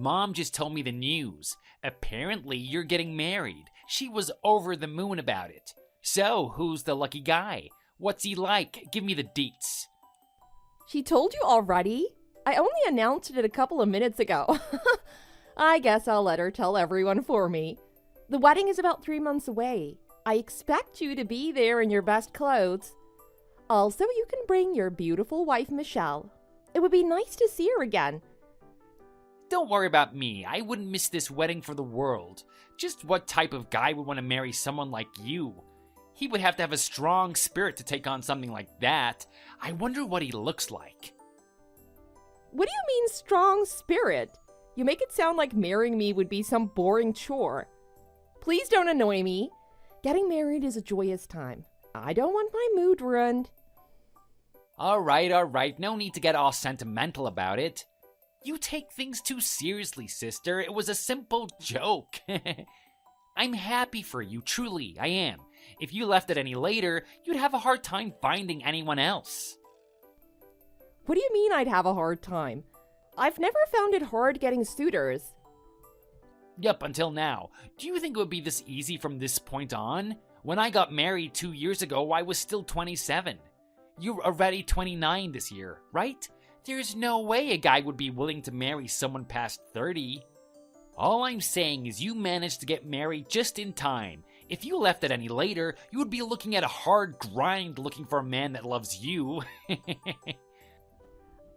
Mom just told me the news. Apparently, you're getting married. She was over the moon about it. So, who's the lucky guy? What's he like? Give me the deets. She told you already? I only announced it a couple of minutes ago. I guess I'll let her tell everyone for me. The wedding is about 3 months away. I expect you to be there in your best clothes. Also, you can bring your beautiful wife, Michelle. It would be nice to see her again. Don't worry about me. I wouldn't miss this wedding for the world. Just what type of guy would want to marry someone like you? He would have to have a strong spirit to take on something like that. I wonder what he looks like. What do you mean, strong spirit? You make it sound like marrying me would be some boring chore. Please don't annoy me. Getting married is a joyous time. I don't want my mood ruined. All right. No need to get all sentimental about it. You take things too seriously, sister. It was a simple joke. I'm happy for you, truly, I am. If you left it any later, you'd have a hard time finding anyone else. What do you mean I'd have a hard time? I've never found it hard getting suitors. Yep, until now. Do you think it would be this easy from this point on? When I got married 2 years ago, I was still 27. You're already 29 this year, right? There's no way a guy would be willing to marry someone past 30. All I'm saying is you managed to get married just in time. If you left it any later, you would be looking at a hard grind looking for a man that loves you.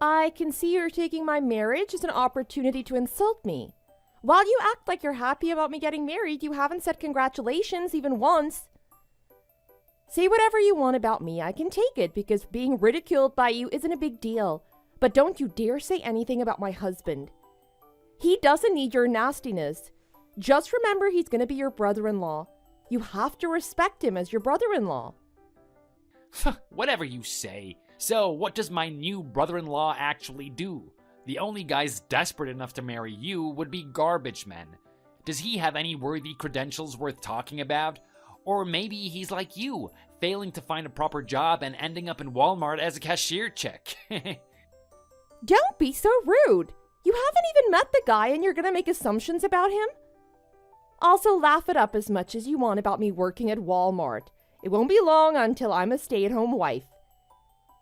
I can see you're taking my marriage as an opportunity to insult me. While you act like you're happy about me getting married, you haven't said congratulations even once. Say whatever you want about me, I can take it, because being ridiculed by you isn't a big deal. But don't you dare say anything about my husband. He doesn't need your nastiness. Just remember he's going to be your brother-in-law. You have to respect him as your brother-in-law. Whatever you say. So, what does my new brother-in-law actually do? The only guys desperate enough to marry you would be garbage men. Does he have any worthy credentials worth talking about? Or maybe he's like you, failing to find a proper job and ending up in Walmart as a cashier chick. Don't be so rude. You haven't even met the guy and you're going to make assumptions about him? Also, laugh it up as much as you want about me working at Walmart. It won't be long until I'm a stay-at-home wife.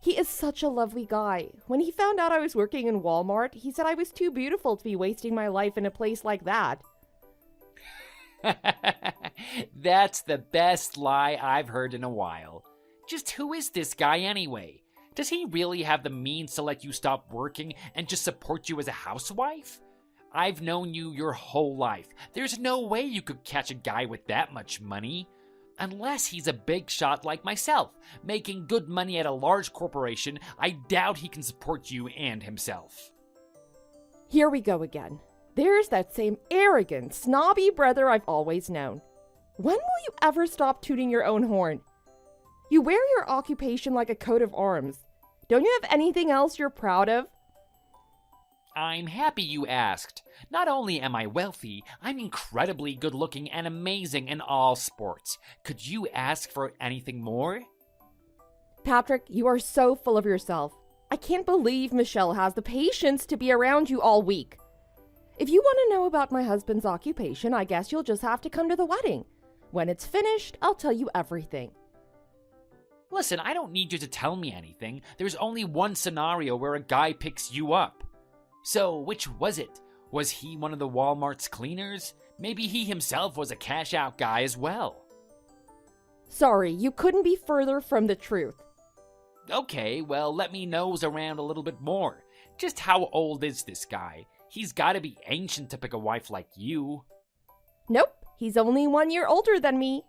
He is such a lovely guy. When he found out I was working in Walmart, he said I was too beautiful to be wasting my life in a place like that. That's the best lie I've heard in a while. Just who is this guy anyway? Does he really have the means to let you stop working and just support you as a housewife? I've known you your whole life. There's no way you could catch a guy with that much money. Unless he's a big shot like myself, making good money at a large corporation, I doubt he can support you and himself. Here we go again. There's that same arrogant, snobby brother I've always known. When will you ever stop tooting your own horn? You wear your occupation like a coat of arms. Don't you have anything else you're proud of? I'm happy you asked. Not only am I wealthy, I'm incredibly good-looking and amazing in all sports. Could you ask for anything more? Patrick, you are so full of yourself. I can't believe Michelle has the patience to be around you all week. If you want to know about my husband's occupation, I guess you'll just have to come to the wedding. When it's finished, I'll tell you everything. Listen, I don't need you to tell me anything. There's only one scenario where a guy picks you up. So, which was it? Was he one of the Walmart's cleaners? Maybe he himself was a cash-out guy as well. Sorry, you couldn't be further from the truth. Okay, well, let me nose around a little bit more. Just how old is this guy? He's gotta be ancient to pick a wife like you. Nope, he's only 1 year older than me.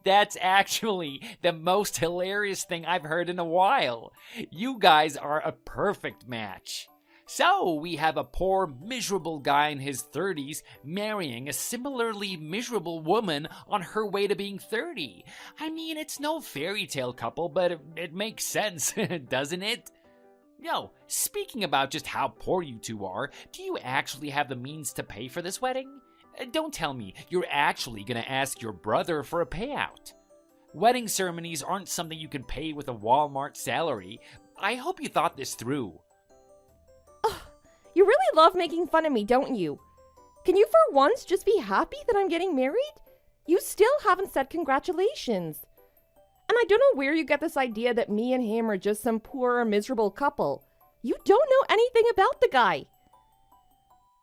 That's actually the most hilarious thing I've heard in a while. You guys are a perfect match. So, we have a poor, miserable guy in his 30s marrying a similarly miserable woman on her way to being 30. I mean, it's no fairy tale couple, but it makes sense, doesn't it? No, speaking about just how poor you two are, do you actually have the means to pay for this wedding? Don't tell me you're actually going to ask your brother for a payout. Wedding ceremonies aren't something you can pay with a Walmart salary. I hope you thought this through. You really love making fun of me, don't you? Can you for once just be happy that I'm getting married? You still haven't said congratulations. And I don't know where you get this idea that me and him are just some poor, miserable couple. You don't know anything about the guy.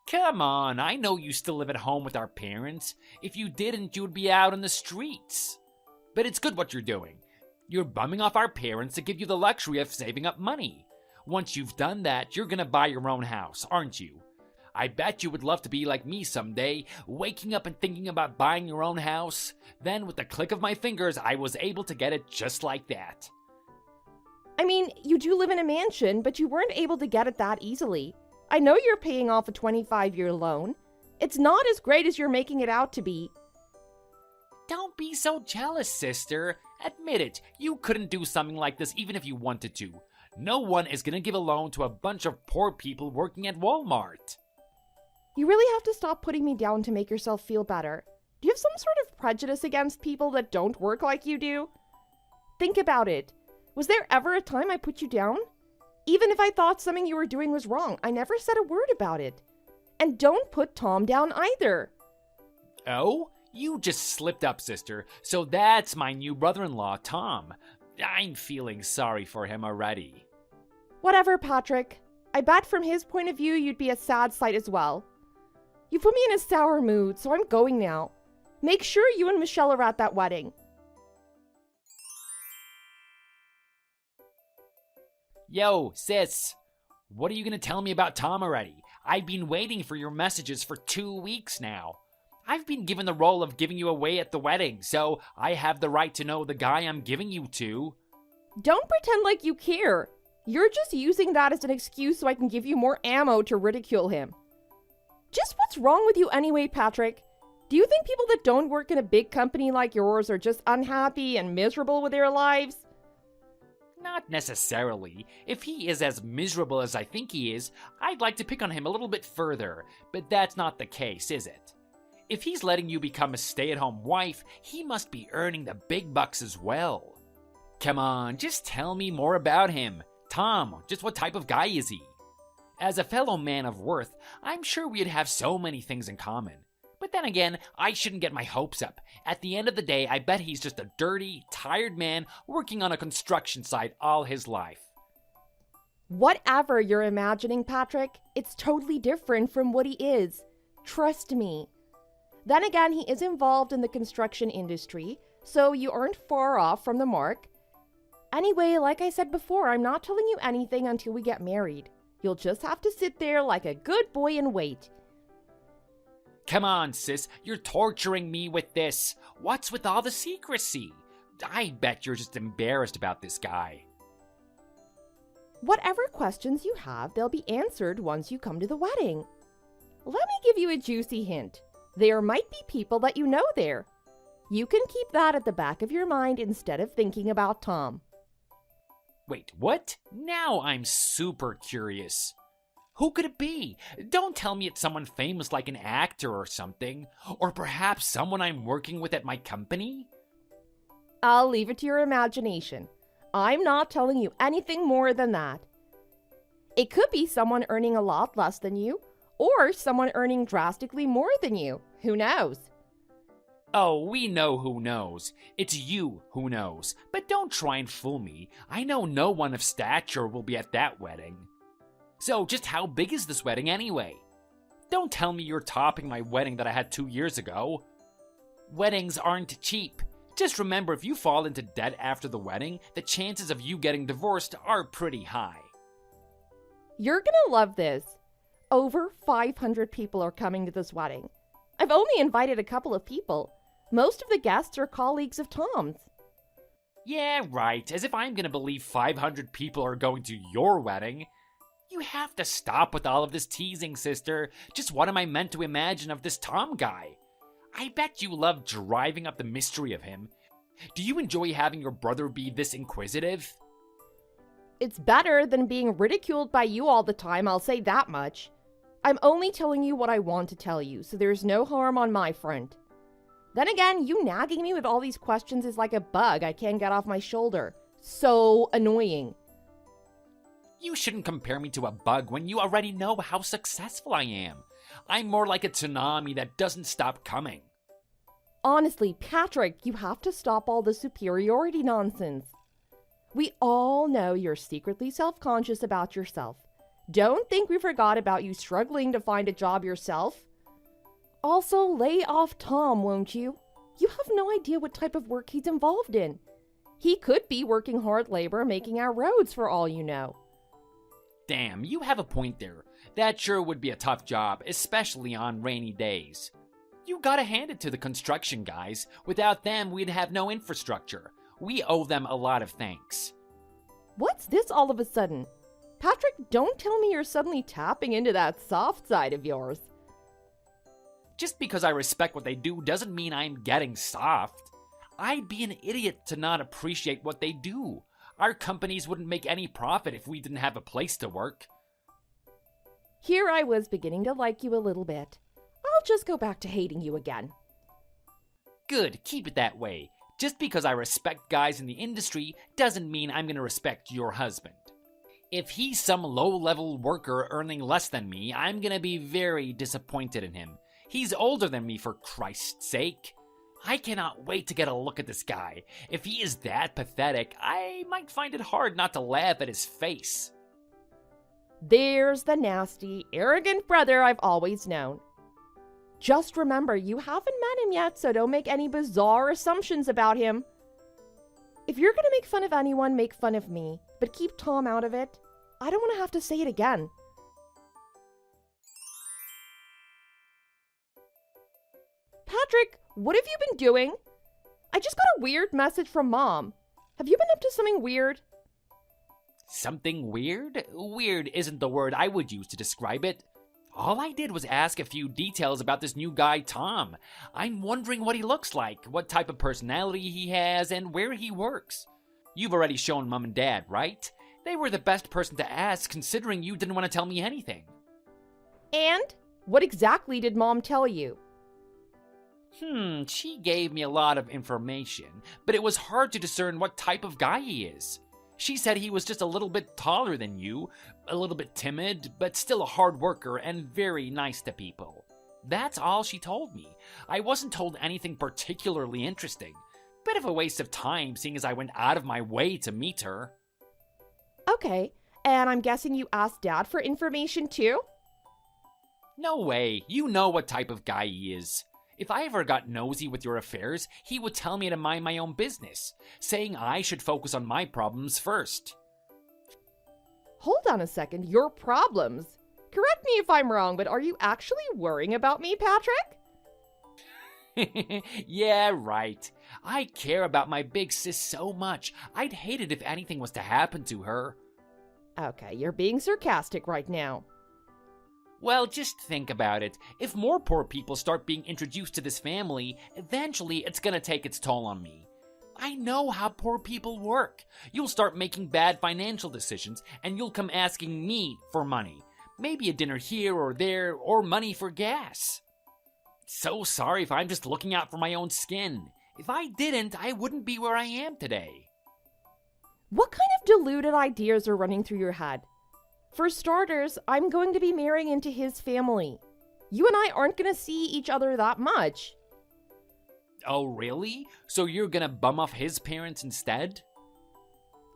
Come on, I know you still live at home with our parents. If you didn't, you would be out on the streets. But it's good what you're doing. You're bumming off our parents to give you the luxury of saving up money. Once you've done that, you're gonna buy your own house, aren't you? I bet you would love to be like me someday, waking up and thinking about buying your own house. Then with the click of my fingers, I was able to get it just like that. I mean, you do live in a mansion, but you weren't able to get it that easily. I know you're paying off a 25-year loan. It's not as great as you're making it out to be. Don't be so jealous, sister. Admit it, you couldn't do something like this even if you wanted to. No one is gonna give a loan to a bunch of poor people working at Walmart. You really have to stop putting me down to make yourself feel better. Do you have some sort of prejudice against people that don't work like you do? Think about it. Was there ever a time I put you down? Even if I thought something you were doing was wrong, I never said a word about it. And don't put Tom down either. Oh? You just slipped up, sister. So that's my new brother-in-law, Tom. I'm feeling sorry for him already. Whatever, Patrick. I bet from his point of view you'd be a sad sight as well. You put me in a sour mood, so I'm going now. Make sure you and Michelle are at that wedding. Yo, sis. What are you gonna tell me about Tom already? I've been waiting for your messages for 2 weeks now. I've been given the role of giving you away at the wedding, so I have the right to know the guy I'm giving you to. Don't pretend like you care. You're just using that as an excuse so I can give you more ammo to ridicule him. Just what's wrong with you anyway, Patrick? Do you think people that don't work in a big company like yours are just unhappy and miserable with their lives? Not necessarily. If he is as miserable as I think he is, I'd like to pick on him a little bit further, but that's not the case, is it? If he's letting you become a stay-at-home wife, he must be earning the big bucks as well. Come on, just tell me more about him. Tom, just what type of guy is he? As a fellow man of worth, I'm sure we'd have so many things in common. But then again, I shouldn't get my hopes up. At the end of the day, I bet he's just a dirty, tired man working on a construction site all his life. Whatever you're imagining, Patrick, it's totally different from what he is. Trust me. Then again, he is involved in the construction industry, so you aren't far off from the mark. Anyway, like I said before, I'm not telling you anything until we get married. You'll just have to sit there like a good boy and wait. Come on, sis, you're torturing me with this. What's with all the secrecy? I bet you're just embarrassed about this guy. Whatever questions you have, they'll be answered once you come to the wedding. Let me give you a juicy hint. There might be people that you know there. You can keep that at the back of your mind instead of thinking about Tom. Wait, what? Now I'm super curious. Who could it be? Don't tell me it's someone famous like an actor or something. Or perhaps someone I'm working with at my company? I'll leave it to your imagination. I'm not telling you anything more than that. It could be someone earning a lot less than you, or someone earning drastically more than you. Who knows? Oh, we know who knows. It's you who knows. But don't try and fool me. I know no one of stature will be at that wedding. So, just how big is this wedding anyway? Don't tell me you're topping my wedding that I had 2 years ago. Weddings aren't cheap. Just remember, if you fall into debt after the wedding, the chances of you getting divorced are pretty high. You're gonna love this. Over 500 people are coming to this wedding. I've only invited a couple of people. Most of the guests are colleagues of Tom's. Yeah, right. As if I'm gonna believe 500 people are going to your wedding. You have to stop with all of this teasing, sister. Just what am I meant to imagine of this Tom guy? I bet you love driving up the mystery of him. Do you enjoy having your brother be this inquisitive? It's better than being ridiculed by you all the time, I'll say that much. I'm only telling you what I want to tell you, so there's no harm on my front. Then again, you nagging me with all these questions is like a bug I can't get off my shoulder. So annoying. You shouldn't compare me to a bug when you already know how successful I am. I'm more like a tsunami that doesn't stop coming. Honestly, Patrick, you have to stop all the superiority nonsense. We all know you're secretly self-conscious about yourself. Don't think we forgot about you struggling to find a job yourself. Also, lay off Tom, won't you? You have no idea what type of work he's involved in. He could be working hard labor making our roads for all you know. Damn, you have a point there. That sure would be a tough job, especially on rainy days. You gotta hand it to the construction guys. Without them, we'd have no infrastructure. We owe them a lot of thanks. What's this all of a sudden? Patrick, don't tell me you're suddenly tapping into that soft side of yours. Just because I respect what they do doesn't mean I'm getting soft. I'd be an idiot to not appreciate what they do. Our companies wouldn't make any profit if we didn't have a place to work. Here I was beginning to like you a little bit. I'll just go back to hating you again. Good, keep it that way. Just because I respect guys in the industry doesn't mean I'm gonna respect your husband. If he's some low-level worker earning less than me, I'm gonna be very disappointed in him. He's older than me, for Christ's sake. I cannot wait to get a look at this guy. If he is that pathetic, I might find it hard not to laugh at his face. There's the nasty, arrogant brother I've always known. Just remember, you haven't met him yet, so don't make any bizarre assumptions about him. If you're gonna make fun of anyone, make fun of me, but keep Tom out of it. I don't want to have to say it again. Patrick, what have you been doing? I just got a weird message from Mom. Have you been up to something weird? Something weird? Weird isn't the word I would use to describe it. All I did was ask a few details about this new guy, Tom. I'm wondering what he looks like, what type of personality he has, and where he works. You've already shown Mom and Dad, right? They were the best person to ask, considering you didn't want to tell me anything. And? What exactly did Mom tell you? She gave me a lot of information, but it was hard to discern what type of guy he is. She said he was just a little bit taller than you, a little bit timid, but still a hard worker and very nice to people. That's all she told me. I wasn't told anything particularly interesting. Bit of a waste of time, seeing as I went out of my way to meet her. Okay, and I'm guessing you asked Dad for information too? No way, you know what type of guy he is. If I ever got nosy with your affairs, he would tell me to mind my own business, saying I should focus on my problems first. Hold on a second, your problems? Correct me if I'm wrong, but are you actually worrying about me, Patrick? Yeah, right. I care about my big sis so much. I'd hate it if anything was to happen to her. Okay, you're being sarcastic right now. Well, just think about it. If more poor people start being introduced to this family, eventually it's gonna take its toll on me. I know how poor people work. You'll start making bad financial decisions, and you'll come asking me for money. Maybe a dinner here or there, or money for gas. So sorry if I'm just looking out for my own skin. If I didn't, I wouldn't be where I am today. What kind of deluded ideas are running through your head? For starters, I'm going to be marrying into his family. You and I aren't going to see each other that much. Oh, really? So you're gonna bum off his parents instead?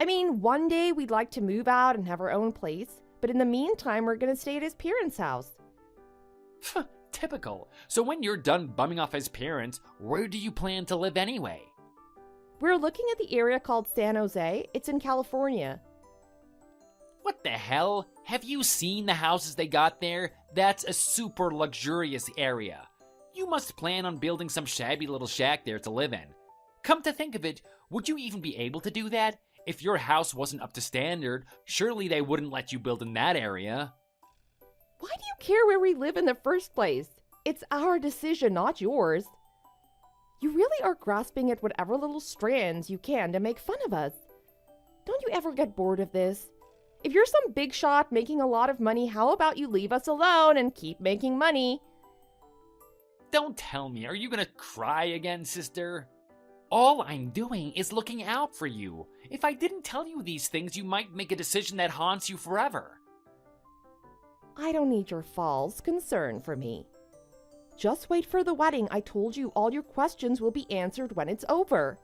I mean, one day we'd like to move out and have our own place, but in the meantime, we're going to stay at his parents' house. Typical. So when you're done bumming off his parents, where do you plan to live anyway? We're looking at the area called San Jose. It's in California. What the hell? Have you seen the houses they got there? That's a super luxurious area. You must plan on building some shabby little shack there to live in. Come to think of it, would you even be able to do that? If your house wasn't up to standard, surely they wouldn't let you build in that area. Why do you care where we live in the first place? It's our decision, not yours. You really are grasping at whatever little strands you can to make fun of us. Don't you ever get bored of this? If you're some big shot making a lot of money, how about you leave us alone and keep making money? Don't tell me, are you gonna cry again, sister? All I'm doing is looking out for you. If I didn't tell you these things, you might make a decision that haunts you forever. I don't need your false concern for me. Just wait for the wedding. I told you all your questions will be answered when it's over.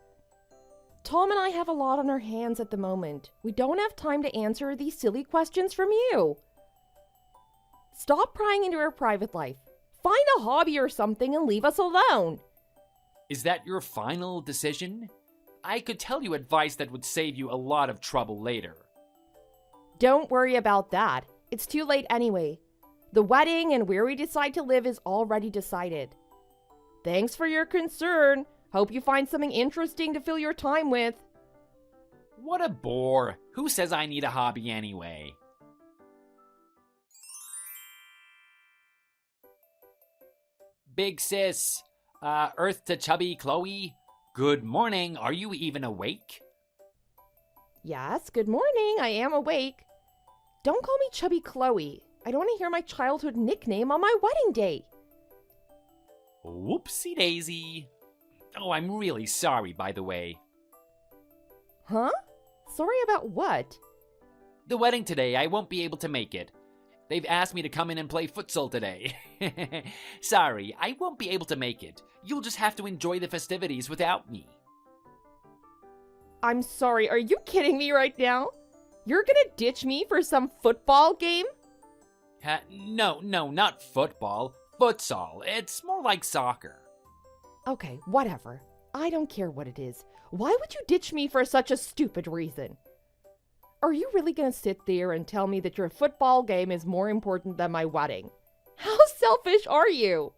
Tom and I have a lot on our hands at the moment. We don't have time to answer these silly questions from you. Stop prying into our private life. Find a hobby or something and leave us alone. Is that your final decision? I could tell you advice that would save you a lot of trouble later. Don't worry about that. It's too late anyway. The wedding and where we decide to live is already decided. Thanks for your concern. Hope you find something interesting to fill your time with. What a bore. Who says I need a hobby anyway? Big sis, Earth to chubby Chloe, good morning. Are you even awake? Yes, good morning. I am awake. Don't call me Chubby Chloe. I don't want to hear my childhood nickname on my wedding day. Whoopsie daisy. Oh, I'm really sorry, by the way. Huh? Sorry about what? The wedding today, I won't be able to make it. They've asked me to come in and play futsal today. Sorry, I won't be able to make it. You'll just have to enjoy the festivities without me. I'm sorry, are you kidding me right now? You're gonna ditch me for some football game? No, not football. Futsal. It's more like soccer. Okay, whatever. I don't care what it is. Why would you ditch me for such a stupid reason? Are you really gonna sit there and tell me that your football game is more important than my wedding? How selfish are you?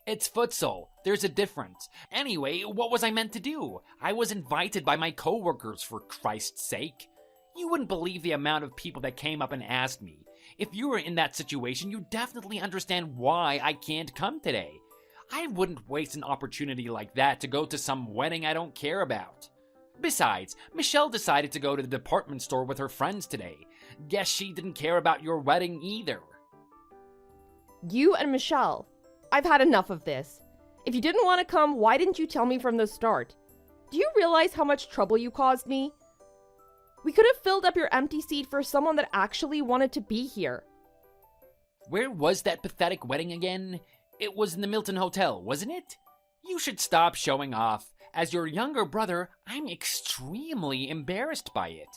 It's futsal. There's a difference. Anyway, what was I meant to do? I was invited by my coworkers, for Christ's sake. You wouldn't believe the amount of people that came up and asked me. If you were in that situation, you definitely understand why I can't come today. I wouldn't waste an opportunity like that to go to some wedding I don't care about. Besides, Michelle decided to go to the department store with her friends today. Guess she didn't care about your wedding either. You and Michelle. I've had enough of this. If you didn't want to come, why didn't you tell me from the start? Do you realize how much trouble you caused me? We could have filled up your empty seat for someone that actually wanted to be here. Where was that pathetic wedding again? It was in the Milton Hotel, wasn't it? You should stop showing off. As your younger brother, I'm extremely embarrassed by it.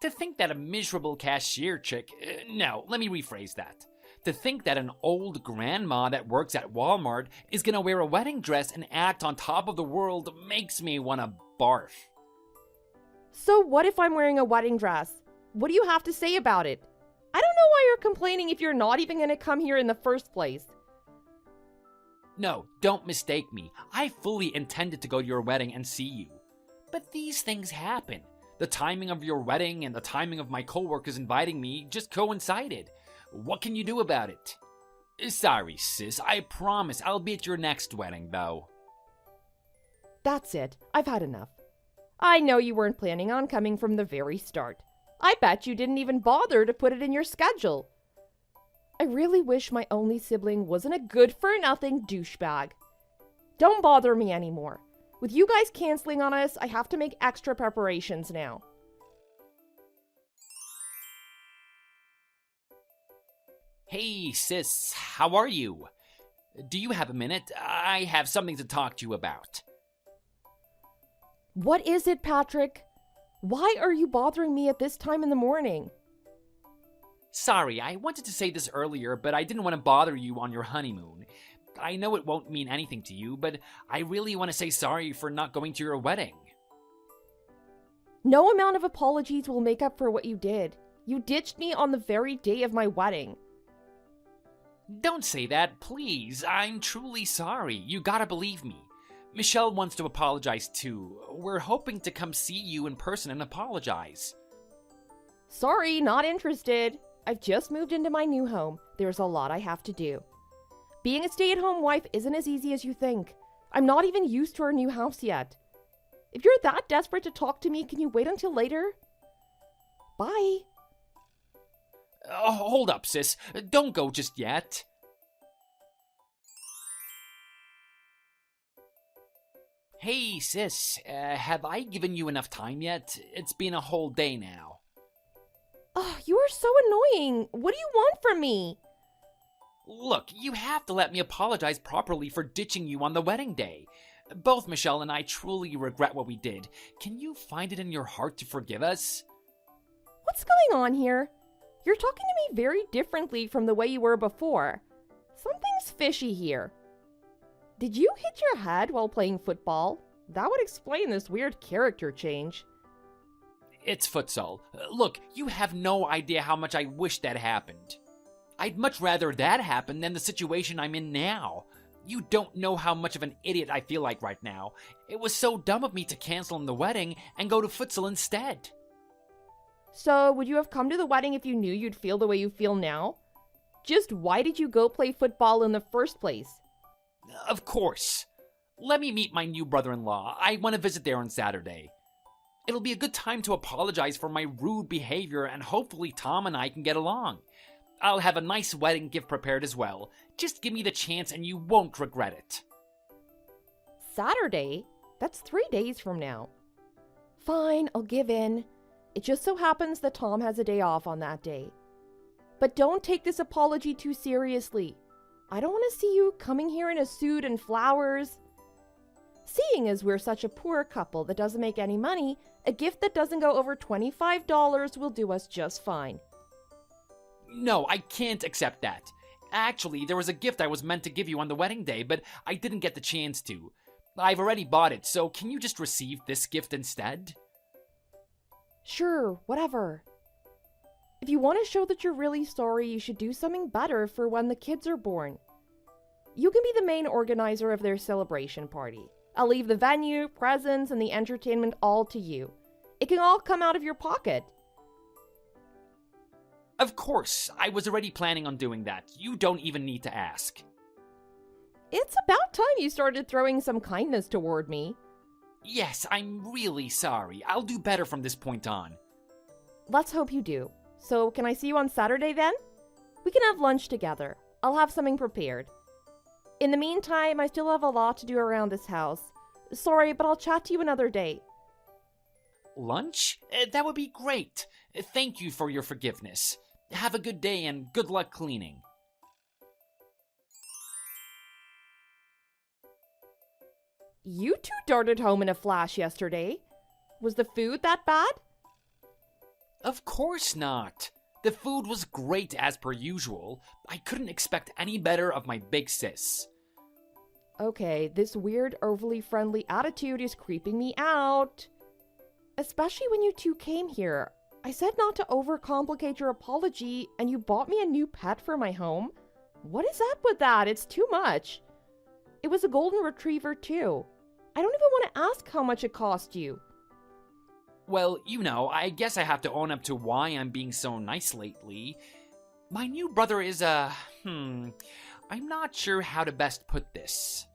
To think that a miserable cashier chick... no, let me rephrase that. To think that an old grandma that works at Walmart is gonna wear a wedding dress and act on top of the world makes me wanna barf. So what if I'm wearing a wedding dress? What do you have to say about it? I don't know why you're complaining if you're not even gonna come here in the first place. No, don't mistake me. I fully intended to go to your wedding and see you. But these things happen. The timing of your wedding and the timing of my coworkers inviting me just coincided. What can you do about it? Sorry, sis. I promise I'll be at your next wedding, though. That's it. I've had enough. I know you weren't planning on coming from the very start. I bet you didn't even bother to put it in your schedule. I really wish my only sibling wasn't a good-for-nothing douchebag. Don't bother me anymore. With you guys canceling on us, I have to make extra preparations now. Hey, sis. How are you? Do you have a minute? I have something to talk to you about. What is it, Patrick? Why are you bothering me at this time in the morning? Sorry, I wanted to say this earlier, but I didn't want to bother you on your honeymoon. I know it won't mean anything to you, but I really want to say sorry for not going to your wedding. No amount of apologies will make up for what you did. You ditched me on the very day of my wedding. Don't say that, please. I'm truly sorry. You gotta believe me. Michelle wants to apologize too. We're hoping to come see you in person and apologize. Sorry, not interested. I've just moved into my new home. There's a lot I have to do. Being a stay-at-home wife isn't as easy as you think. I'm not even used to our new house yet. If you're that desperate to talk to me, can you wait until later? Bye. Hold up, sis. Don't go just yet. Hey, sis, have I given you enough time yet? It's been a whole day now. Oh, you are so annoying. What do you want from me? Look, you have to let me apologize properly for ditching you on the wedding day. Both Michelle and I truly regret what we did. Can you find it in your heart to forgive us? What's going on here? You're talking to me very differently from the way you were before. Something's fishy here. Did you hit your head while playing football? That would explain this weird character change. It's futsal. Look, you have no idea how much I wish that happened. I'd much rather that happen than the situation I'm in now. You don't know how much of an idiot I feel like right now. It was so dumb of me to cancel the wedding and go to futsal instead. So, would you have come to the wedding if you knew you'd feel the way you feel now? Just why did you go play football in the first place? Of course. Let me meet my new brother-in-law. I want to visit there on Saturday. It'll be a good time to apologize for my rude behavior, and hopefully Tom and I can get along. I'll have a nice wedding gift prepared as well. Just give me the chance and you won't regret it. Saturday? That's 3 days from now. Fine, I'll give in. It just so happens that Tom has a day off on that day. But don't take this apology too seriously. I don't want to see you coming here in a suit and flowers. Seeing as we're such a poor couple that doesn't make any money, a gift that doesn't go over $25 will do us just fine. No, I can't accept that. Actually, there was a gift I was meant to give you on the wedding day, but I didn't get the chance to. I've already bought it, so can you just receive this gift instead? Sure, whatever. If you want to show that you're really sorry, you should do something better for when the kids are born. You can be the main organizer of their celebration party. I'll leave the venue, presents, and the entertainment all to you. It can all come out of your pocket. Of course, I was already planning on doing that. You don't even need to ask. It's about time you started throwing some kindness toward me. Yes, I'm really sorry. I'll do better from this point on. Let's hope you do. So, can I see you on Saturday then? We can have lunch together. I'll have something prepared. In the meantime, I still have a lot to do around this house. Sorry, but I'll chat to you another day. Lunch? That would be great. Thank you for your forgiveness. Have a good day and good luck cleaning. You two darted home in a flash yesterday. Was the food that bad? Of course not. The food was great as per usual. I couldn't expect any better of my big sis. Okay, this weird, overly friendly attitude is creeping me out. Especially when you two came here. I said not to overcomplicate your apology, and you bought me a new pet for my home? What is up with that? It's too much. It was a golden retriever too. I don't even want to ask how much it cost you. Well, I guess I have to own up to why I'm being so nice lately. My new brother is I'm not sure how to best put this.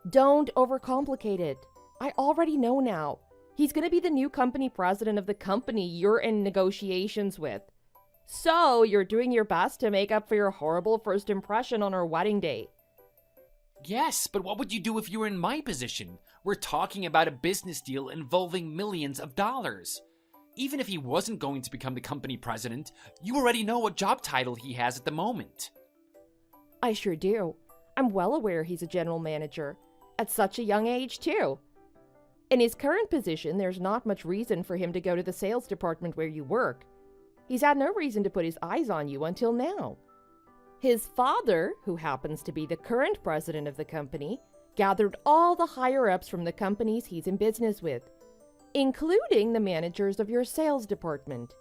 Don't overcomplicate it. I already know now. He's going to be the new company president of the company you're in negotiations with. So, you're doing your best to make up for your horrible first impression on our wedding day. Yes, but what would you do if you were in my position? We're talking about a business deal involving millions of dollars. Even if he wasn't going to become the company president, you already know what job title he has at the moment. I sure do. I'm well aware he's a general manager. At such a young age, too. In his current position, there's not much reason for him to go to the sales department where you work. He's had no reason to put his eyes on you until now. His father, who happens to be the current president of the company, gathered all the higher-ups from the companies he's in business with, including the managers of your sales department.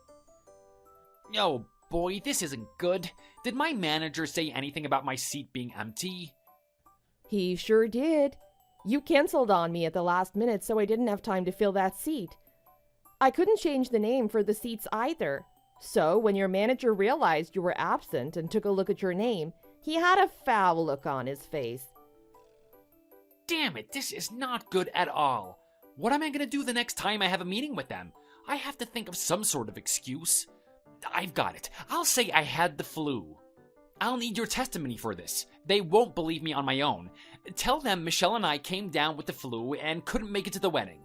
Oh boy, this isn't good. Did my manager say anything about my seat being empty? He sure did. You canceled on me at the last minute, so I didn't have time to fill that seat. I couldn't change the name for the seats either. So, when your manager realized you were absent and took a look at your name, he had a foul look on his face. Damn it, this is not good at all. What am I going to do the next time I have a meeting with them? I have to think of some sort of excuse. I've got it. I'll say I had the flu. I'll need your testimony for this. They won't believe me on my own. Tell them Michelle and I came down with the flu and couldn't make it to the wedding.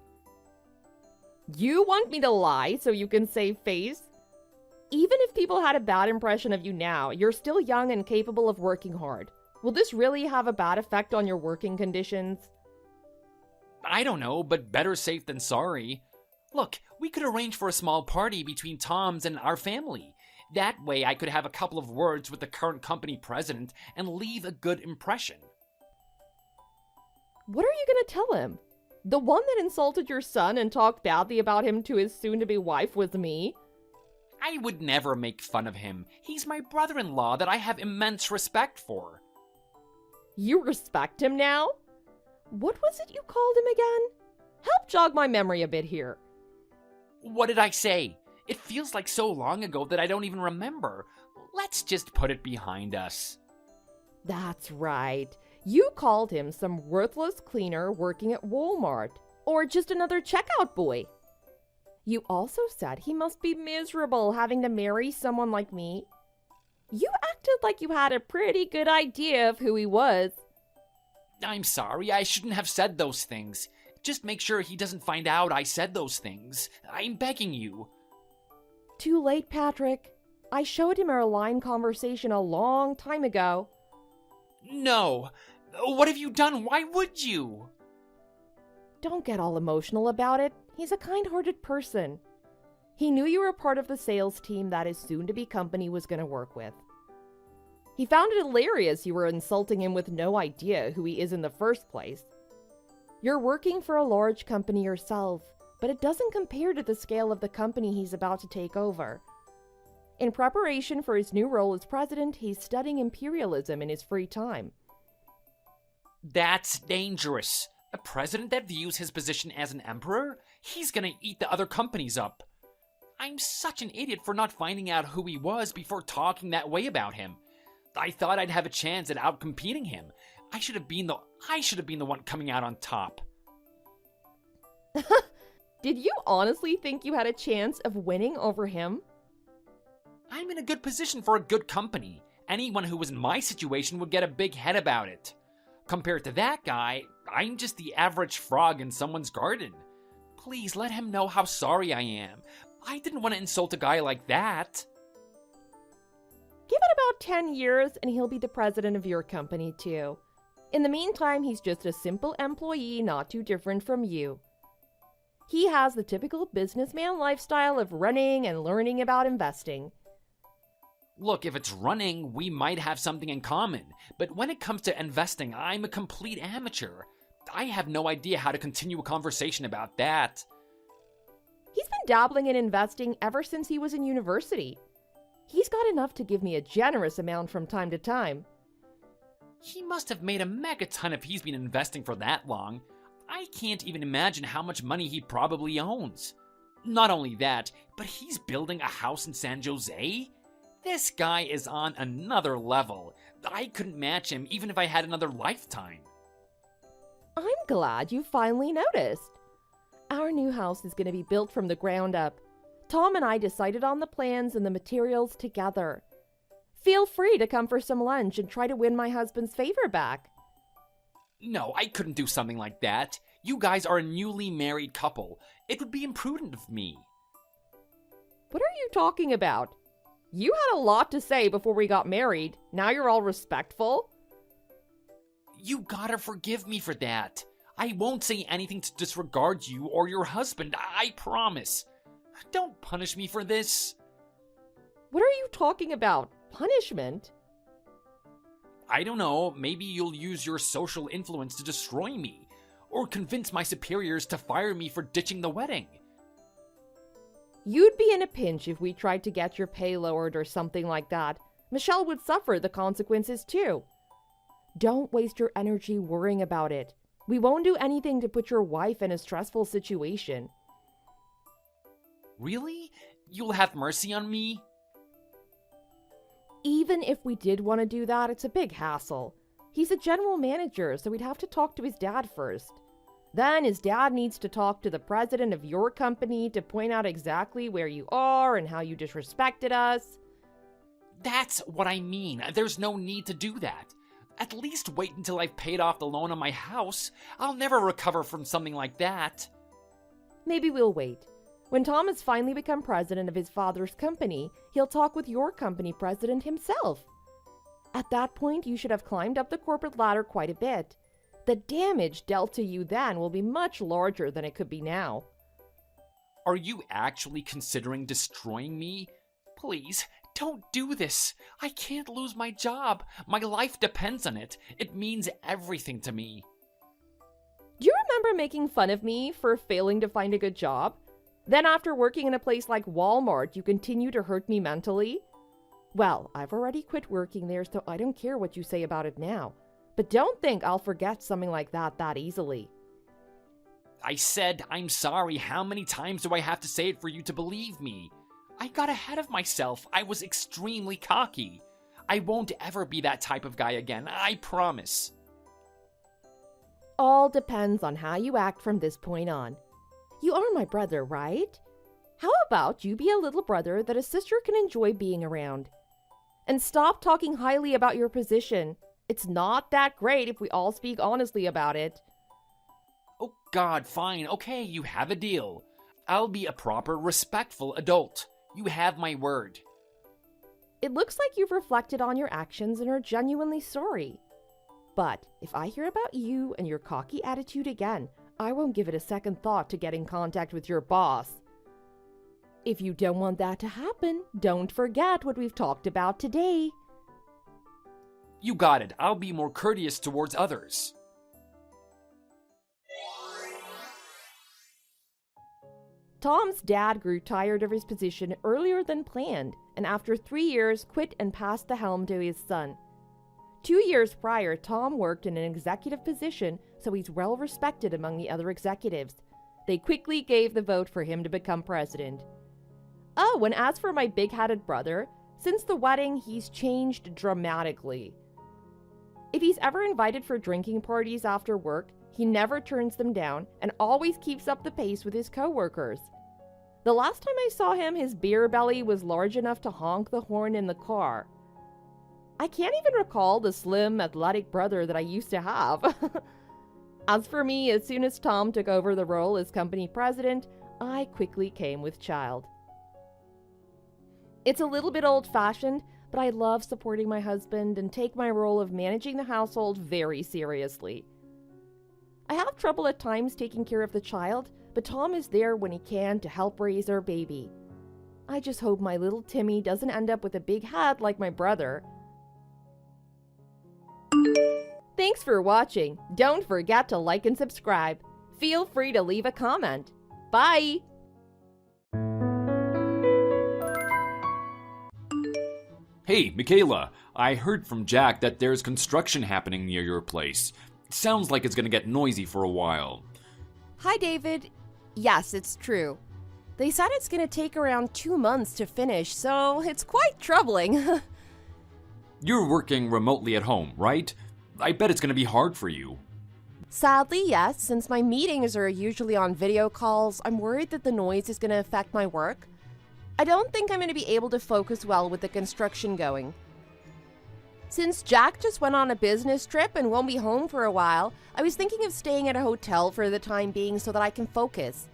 You want me to lie so you can save face? Even if people had a bad impression of you now, you're still young and capable of working hard. Will this really have a bad effect on your working conditions? I don't know, but better safe than sorry. Look, we could arrange for a small party between Tom's and our family. That way I could have a couple of words with the current company president and leave a good impression. What are you going to tell him? The one that insulted your son and talked badly about him to his soon-to-be wife was me? I would never make fun of him. He's my brother-in-law that I have immense respect for. You respect him now? What was it you called him again? Help jog my memory a bit here. What did I say? It feels like so long ago that I don't even remember. Let's just put it behind us. That's right. You called him some worthless cleaner working at Walmart, or just another checkout boy. You also said he must be miserable having to marry someone like me. You acted like you had a pretty good idea of who he was. I'm sorry, I shouldn't have said those things. Just make sure he doesn't find out I said those things. I'm begging you. Too late, Patrick. I showed him our line conversation a long time ago. No. What have you done? Why would you? Don't get all emotional about it. He's a kind-hearted person. He knew you were part of the sales team that his soon-to-be company was going to work with. He found it hilarious you were insulting him with no idea who he is in the first place. You're working for a large company yourself, but it doesn't compare to the scale of the company he's about to take over. In preparation for his new role as president, he's studying imperialism in his free time. That's dangerous. A president that views his position as an emperor? He's gonna eat the other companies up. I'm such an idiot for not finding out who he was before talking that way about him. I thought I'd have a chance at outcompeting him. I should have been the one coming out on top. Did you honestly think you had a chance of winning over him? I'm in a good position for a good company. Anyone who was in my situation would get a big head about it. Compared to that guy, I'm just the average frog in someone's garden. Please let him know how sorry I am. I didn't want to insult a guy like that. Give it about 10 years and he'll be the president of your company too. In the meantime, he's just a simple employee not too different from you. He has the typical businessman lifestyle of running and learning about investing. Look, if it's running, we might have something in common. But when it comes to investing, I'm a complete amateur. I have no idea how to continue a conversation about that. He's been dabbling in investing ever since he was in university. He's got enough to give me a generous amount from time to time. He must have made a megaton if he's been investing for that long. I can't even imagine how much money he probably owns. Not only that, but he's building a house in San Jose? This guy is on another level. I couldn't match him even if I had another lifetime. I'm glad you finally noticed. Our new house is going to be built from the ground up. Tom and I decided on the plans and the materials together. Feel free to come for some lunch and try to win my husband's favor back. No, I couldn't do something like that. You guys are a newly married couple. It would be imprudent of me. What are you talking about? You had a lot to say before we got married. Now you're all respectful? You gotta forgive me for that. I won't say anything to disregard you or your husband, I promise. Don't punish me for this. What are you talking about? Punishment? I don't know, maybe you'll use your social influence to destroy me, or convince my superiors to fire me for ditching the wedding. You'd be in a pinch if we tried to get your pay lowered or something like that. Michelle would suffer the consequences too. Don't waste your energy worrying about it. We won't do anything to put your wife in a stressful situation. Really? You'll have mercy on me? Even if we did want to do that, it's a big hassle. He's a general manager, so we'd have to talk to his dad first. Then his dad needs to talk to the president of your company to point out exactly where you are and how you disrespected us. That's what I mean. There's no need to do that. At least wait until I've paid off the loan on my house. I'll never recover from something like that. Maybe we'll wait. When Tom has finally become president of his father's company, he'll talk with your company president himself. At that point, you should have climbed up the corporate ladder quite a bit. The damage dealt to you then will be much larger than it could be now. Are you actually considering destroying me? Please, don't do this. I can't lose my job. My life depends on it. It means everything to me. Do you remember making fun of me for failing to find a good job? Then after working in a place like Walmart, you continue to hurt me mentally? Well, I've already quit working there, so I don't care what you say about it now. But don't think I'll forget something like that easily. I said I'm sorry. How many times do I have to say it for you to believe me? I got ahead of myself. I was extremely cocky. I won't ever be that type of guy again, I promise. All depends on how you act from this point on. You are my brother, right? How about you be a little brother that a sister can enjoy being around? And stop talking highly about your position. It's not that great if we all speak honestly about it. Oh God, fine. Okay, you have a deal. I'll be a proper, respectful adult. You have my word. It looks like you've reflected on your actions and are genuinely sorry. But if I hear about you and your cocky attitude again, I won't give it a second thought to get in contact with your boss. If you don't want that to happen, don't forget what we've talked about today. You got it. I'll be more courteous towards others. Tom's dad grew tired of his position earlier than planned, and after 3 years quit and passed the helm to his son. 2 years prior, Tom worked in an executive position, so he's well respected among the other executives. They quickly gave the vote for him to become president. Oh, and as for my big-headed brother, since the wedding, he's changed dramatically. If he's ever invited for drinking parties after work, he never turns them down and always keeps up the pace with his coworkers. The last time I saw him, his beer belly was large enough to honk the horn in the car. I can't even recall the slim, athletic brother that I used to have. As for me, as soon as Tom took over the role as company president, I quickly came with child. It's a little bit old-fashioned, but I love supporting my husband and take my role of managing the household very seriously. I have trouble at times taking care of the child, but Tom is there when he can to help raise our baby. I just hope my little Timmy doesn't end up with a big head like my brother. Thanks for watching. Don't forget to like and subscribe. Feel free to leave a comment. Bye! Hey, Michaela, I heard from Jack that there's construction happening near your place. Sounds like it's gonna get noisy for a while. Hi, David. Yes, it's true. They said it's gonna take around 2 months to finish, so it's quite troubling. You're working remotely at home, right? I bet it's gonna be hard for you. Sadly, yes. Since my meetings are usually on video calls, I'm worried that the noise is gonna affect my work. I don't think I'm gonna be able to focus well with the construction going. Since Jack just went on a business trip and won't be home for a while, I was thinking of staying at a hotel for the time being so that I can focus.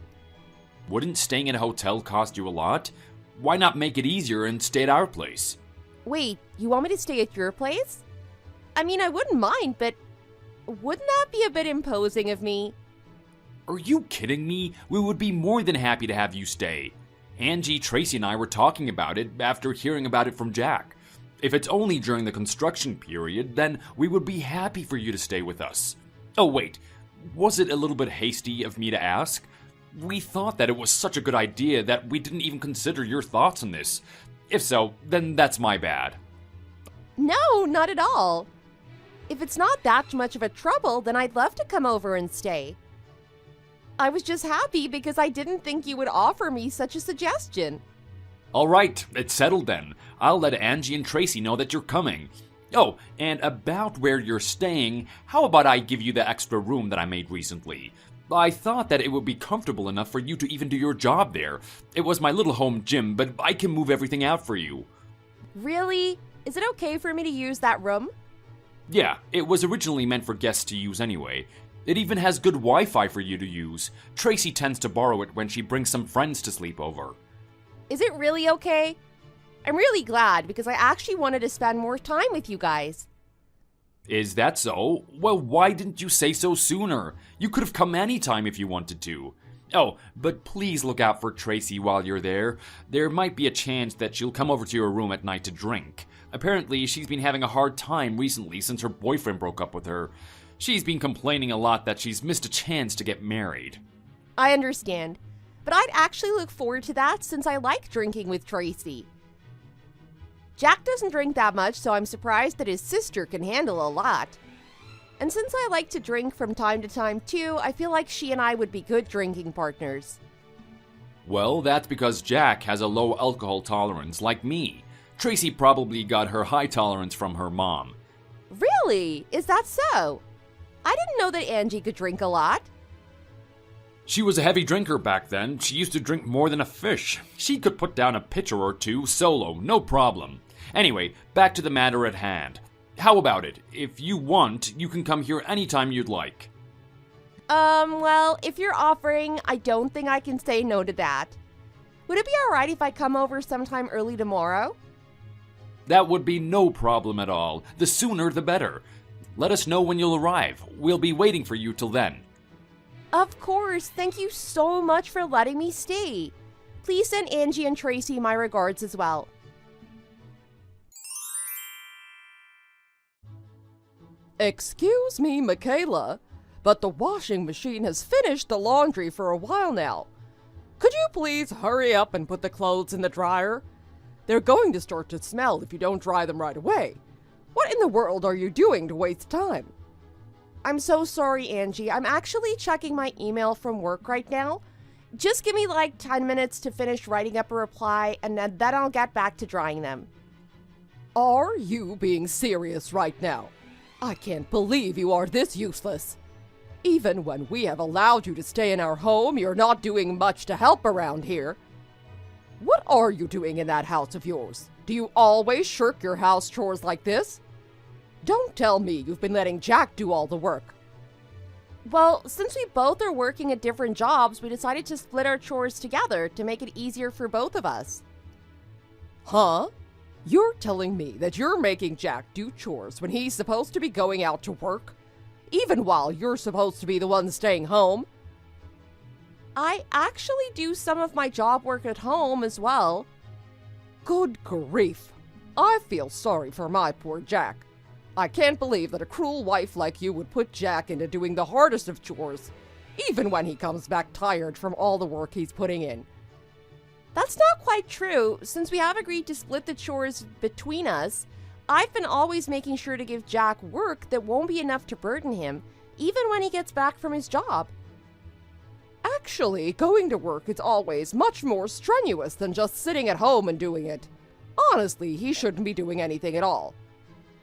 Wouldn't staying in a hotel cost you a lot? Why not make it easier and stay at our place? Wait, you want me to stay at your place? I mean, I wouldn't mind, but wouldn't that be a bit imposing of me? Are you kidding me? We would be more than happy to have you stay. Angie, Tracy, and I were talking about it after hearing about it from Jack. If it's only during the construction period, then we would be happy for you to stay with us. Oh wait, was it a little bit hasty of me to ask? We thought that it was such a good idea that we didn't even consider your thoughts on this. If so, then that's my bad. No, not at all. If it's not that much of a trouble, then I'd love to come over and stay. I was just happy because I didn't think you would offer me such a suggestion. All right, it's settled then. I'll let Angie and Tracy know that you're coming. Oh, and about where you're staying, how about I give you the extra room that I made recently? I thought that it would be comfortable enough for you to even do your job there. It was my little home gym, but I can move everything out for you. Really? Is it okay for me to use that room? Yeah, it was originally meant for guests to use anyway. It even has good Wi-Fi for you to use. Tracy tends to borrow it when she brings some friends to sleep over. Is it really okay? I'm really glad because I actually wanted to spend more time with you guys. Is that so? Well, why didn't you say so sooner? You could have come anytime if you wanted to. Oh, but please look out for Tracy while you're there. There might be a chance that she'll come over to your room at night to drink. Apparently, she's been having a hard time recently since her boyfriend broke up with her. She's been complaining a lot that she's missed a chance to get married. I understand, but I'd actually look forward to that since I like drinking with Tracy. Jack doesn't drink that much, so I'm surprised that his sister can handle a lot. And since I like to drink from time to time too, I feel like she and I would be good drinking partners. Well, that's because Jack has a low alcohol tolerance, like me. Tracy probably got her high tolerance from her mom. Really? Is that so? I didn't know that Angie could drink a lot. She was a heavy drinker back then. She used to drink more than a fish. She could put down a pitcher or two solo, no problem. Anyway, back to the matter at hand. How about it? If you want, you can come here anytime you'd like. Well, if you're offering, I don't think I can say no to that. Would it be alright if I come over sometime early tomorrow? That would be no problem at all. The sooner the better. Let us know when you'll arrive. We'll be waiting for you till then. Of course, thank you so much for letting me stay. Please send Angie and Tracy my regards as well. Excuse me, Michaela, but the washing machine has finished the laundry for a while now. Could you please hurry up and put the clothes in the dryer? They're going to start to smell if you don't dry them right away. What in the world are you doing to waste time? I'm so sorry, Angie. I'm actually checking my email from work right now. Just give me like 10 minutes to finish writing up a reply, and then I'll get back to drying them. Are you being serious right now? I can't believe you are this useless. Even when we have allowed you to stay in our home, you're not doing much to help around here. What are you doing in that house of yours? Do you always shirk your house chores like this? Don't tell me you've been letting Jack do all the work. Well, since we both are working at different jobs, we decided to split our chores together to make it easier for both of us. Huh? You're telling me that you're making Jack do chores when he's supposed to be going out to work? Even while you're supposed to be the one staying home? I actually do some of my job work at home as well. Good grief. I feel sorry for my poor Jack. I can't believe that a cruel wife like you would put Jack into doing the hardest of chores, even when he comes back tired from all the work he's putting in. That's not quite true. Since we have agreed to split the chores between us, I've been always making sure to give Jack work that won't be enough to burden him, even when he gets back from his job. Actually, going to work is always much more strenuous than just sitting at home and doing it. Honestly, he shouldn't be doing anything at all.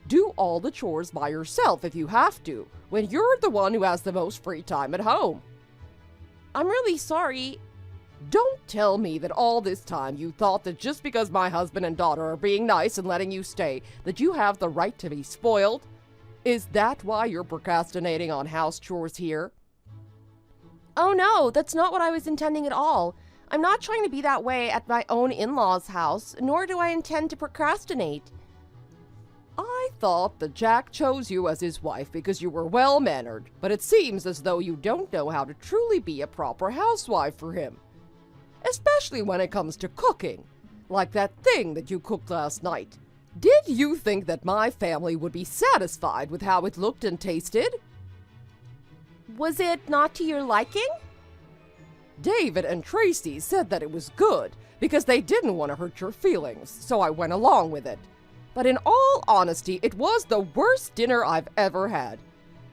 Do all the chores by yourself if you have to, when you're the one who has the most free time at home. I'm really sorry. Don't tell me that all this time you thought that just because my husband and daughter are being nice and letting you stay, that you have the right to be spoiled? Is that why you're procrastinating on house chores here? Oh no, that's not what I was intending at all. I'm not trying to be that way at my own in-laws' house, nor do I intend to procrastinate. I thought that Jack chose you as his wife because you were well-mannered, but it seems as though you don't know how to truly be a proper housewife for him. Especially when it comes to cooking, like that thing that you cooked last night. Did you think that my family would be satisfied with how it looked and tasted? Was it not to your liking? David and Tracy said that it was good because they didn't want to hurt your feelings, so I went along with it. But in all honesty, it was the worst dinner I've ever had.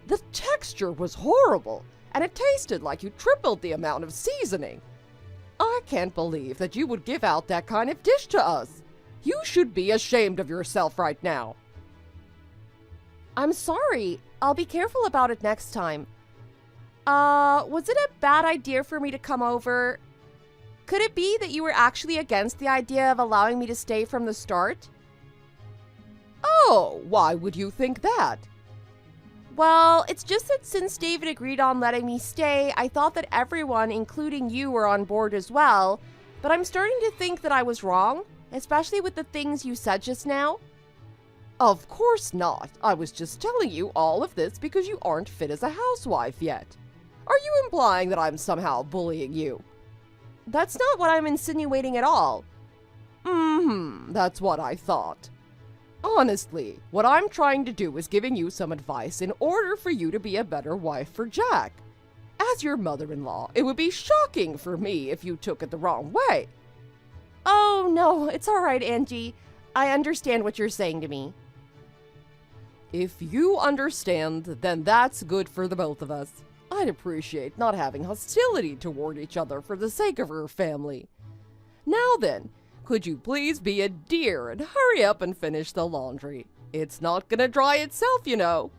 The texture was horrible, and it tasted like you tripled the amount of seasoning. I can't believe that you would give out that kind of dish to us. You should be ashamed of yourself right now. I'm sorry. I'll be careful about it next time. Was it a bad idea for me to come over? Could it be that you were actually against the idea of allowing me to stay from the start? Oh, why would you think that? Well, it's just that since David agreed on letting me stay, I thought that everyone, including you, were on board as well. But I'm starting to think that I was wrong, especially with the things you said just now. Of course not. I was just telling you all of this because you aren't fit as a housewife yet. Are you implying that I'm somehow bullying you? That's not what I'm insinuating at all. That's what I thought. Honestly, what I'm trying to do is giving you some advice in order for you to be a better wife for Jack. As your mother-in-law, it would be shocking for me if you took it the wrong way. Oh, no, it's all right, Angie. I understand what you're saying to me. If you understand, then that's good for the both of us. I'd appreciate not having hostility toward each other for the sake of our family. Now then, could you please be a dear and hurry up and finish the laundry? It's not gonna dry itself, you know.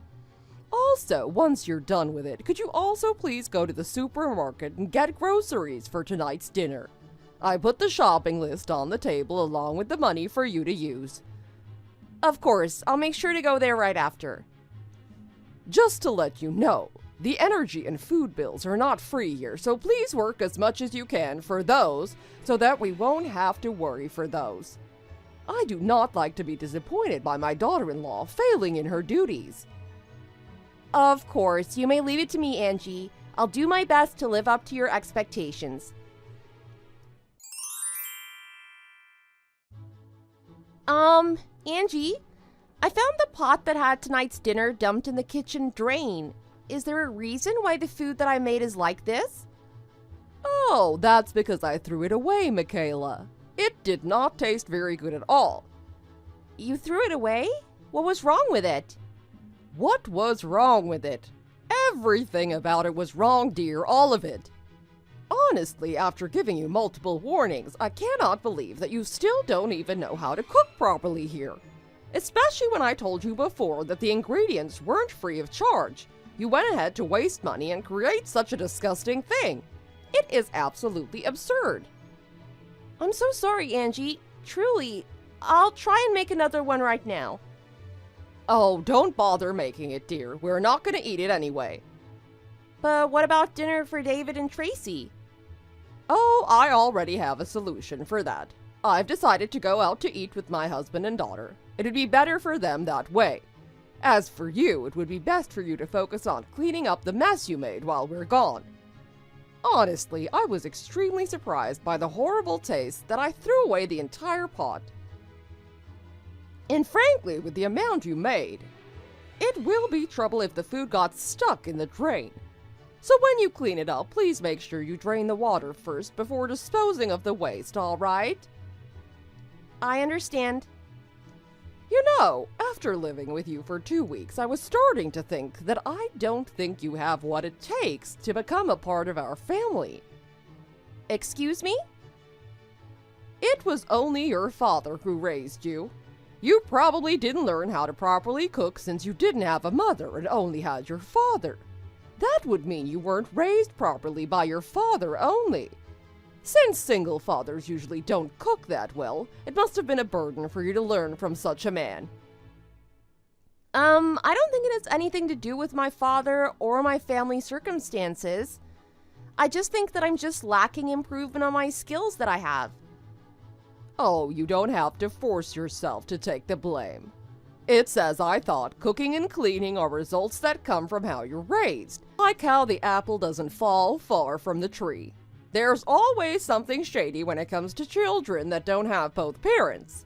Also, once you're done with it, could you also please go to the supermarket and get groceries for tonight's dinner? I put the shopping list on the table along with the money for you to use. Of course, I'll make sure to go there right after. Just to let you know, the energy and food bills are not free here, so please work as much as you can for those so that we won't have to worry for those. I do not like to be disappointed by my daughter-in-law failing in her duties. Of course, you may leave it to me, Angie. I'll do my best to live up to your expectations. Angie, I found the pot that had tonight's dinner dumped in the kitchen drain. Is there a reason why the food that I made is like this? Oh, that's because I threw it away, Michaela. It did not taste very good at all. You threw it away? What was wrong with it? What was wrong with it? Everything about it was wrong, dear, all of it. Honestly, after giving you multiple warnings, I cannot believe that you still don't even know how to cook properly here. Especially when I told you before that the ingredients weren't free of charge. You went ahead to waste money and create such a disgusting thing. It is absolutely absurd. I'm so sorry, Angie. Truly, I'll try and make another one right now. Oh, don't bother making it, dear. We're not going to eat it anyway. But what about dinner for David and Tracy? Oh, I already have a solution for that. I've decided to go out to eat with my husband and daughter. It would be better for them that way. As for you, it would be best for you to focus on cleaning up the mess you made while we're gone. Honestly, I was extremely surprised by the horrible taste that I threw away the entire pot. And frankly, with the amount you made, it will be trouble if the food got stuck in the drain. So when you clean it up, please make sure you drain the water first before disposing of the waste, all right? I understand. You know, after living with you for 2 weeks, I was starting to think that I don't think you have what it takes to become a part of our family. Excuse me? It was only your father who raised you. You probably didn't learn how to properly cook since you didn't have a mother and only had your father. That would mean you weren't raised properly by your father only. Since single fathers usually don't cook that well, it must have been a burden for you to learn from such a man. I don't think it has anything to do with my father or my family circumstances. I just think that I'm just lacking improvement on my skills that I have. Oh, you don't have to force yourself to take the blame. It's as I thought, cooking and cleaning are results that come from how you're raised. Like how the apple doesn't fall far from the tree. There's always something shady when it comes to children that don't have both parents.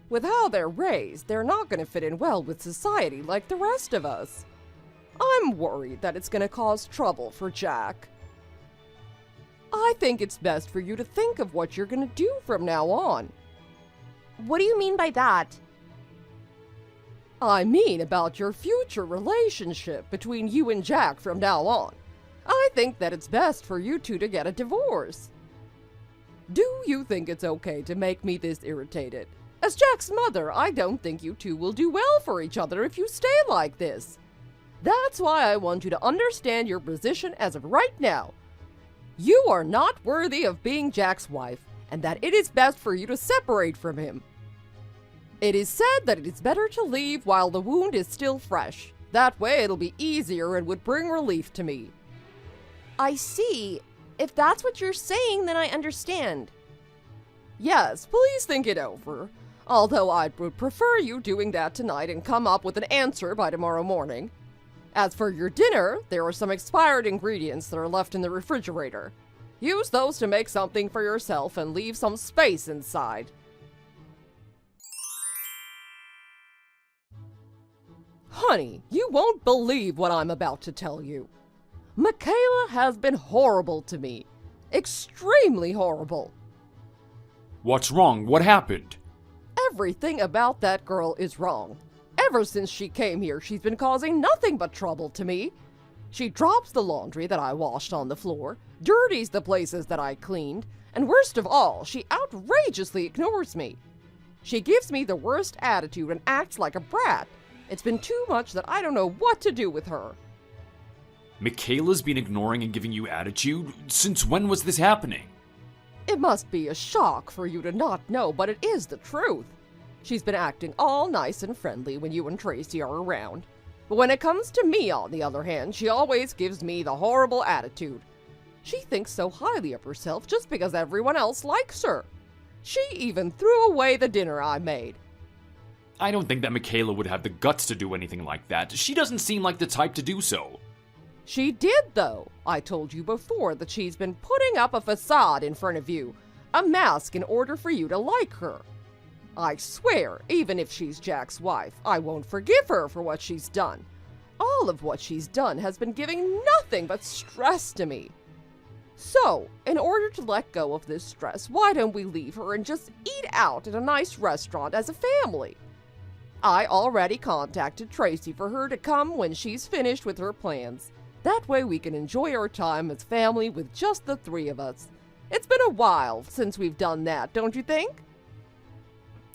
With how they're raised, they're not going to fit in well with society like the rest of us. I'm worried that it's going to cause trouble for Jack. I think it's best for you to think of what you're going to do from now on. What do you mean by that? I mean about your future relationship between you and Jack from now on. I think that it's best for you two to get a divorce. Do you think it's okay to make me this irritated? As Jack's mother, I don't think you two will do well for each other if you stay like this. That's why I want you to understand your position as of right now. You are not worthy of being Jack's wife, and that it is best for you to separate from him. It is said that it is better to leave while the wound is still fresh. That way it'll be easier and would bring relief to me. I see. If that's what you're saying, then I understand. Yes, please think it over. Although I would prefer you doing that tonight and come up with an answer by tomorrow morning. As for your dinner, there are some expired ingredients that are left in the refrigerator. Use those to make something for yourself and leave some space inside. Honey, you won't believe what I'm about to tell you. Michaela has been horrible to me. Extremely horrible. What's wrong? What happened? Everything about that girl is wrong. Ever since she came here, she's been causing nothing but trouble to me. She drops the laundry that I washed on the floor, dirties the places that I cleaned, and worst of all, she outrageously ignores me. She gives me the worst attitude and acts like a brat. It's been too much that I don't know what to do with her. Michaela's been ignoring and giving you attitude? Since when was this happening? It must be a shock for you to not know, but it is the truth. She's been acting all nice and friendly when you and Tracy are around. But when it comes to me, on the other hand, she always gives me the horrible attitude. She thinks so highly of herself just because everyone else likes her. She even threw away the dinner I made. I don't think that Michaela would have the guts to do anything like that. She doesn't seem like the type to do so. She did, though. I told you before that she's been putting up a facade in front of you, a mask in order for you to like her. I swear, even if she's Jack's wife, I won't forgive her for what she's done. All of what she's done has been giving nothing but stress to me. So, in order to let go of this stress, why don't we leave her and just eat out at a nice restaurant as a family? I already contacted Tracy for her to come when she's finished with her plans. That way we can enjoy our time as family with just the three of us. It's been a while since we've done that, don't you think?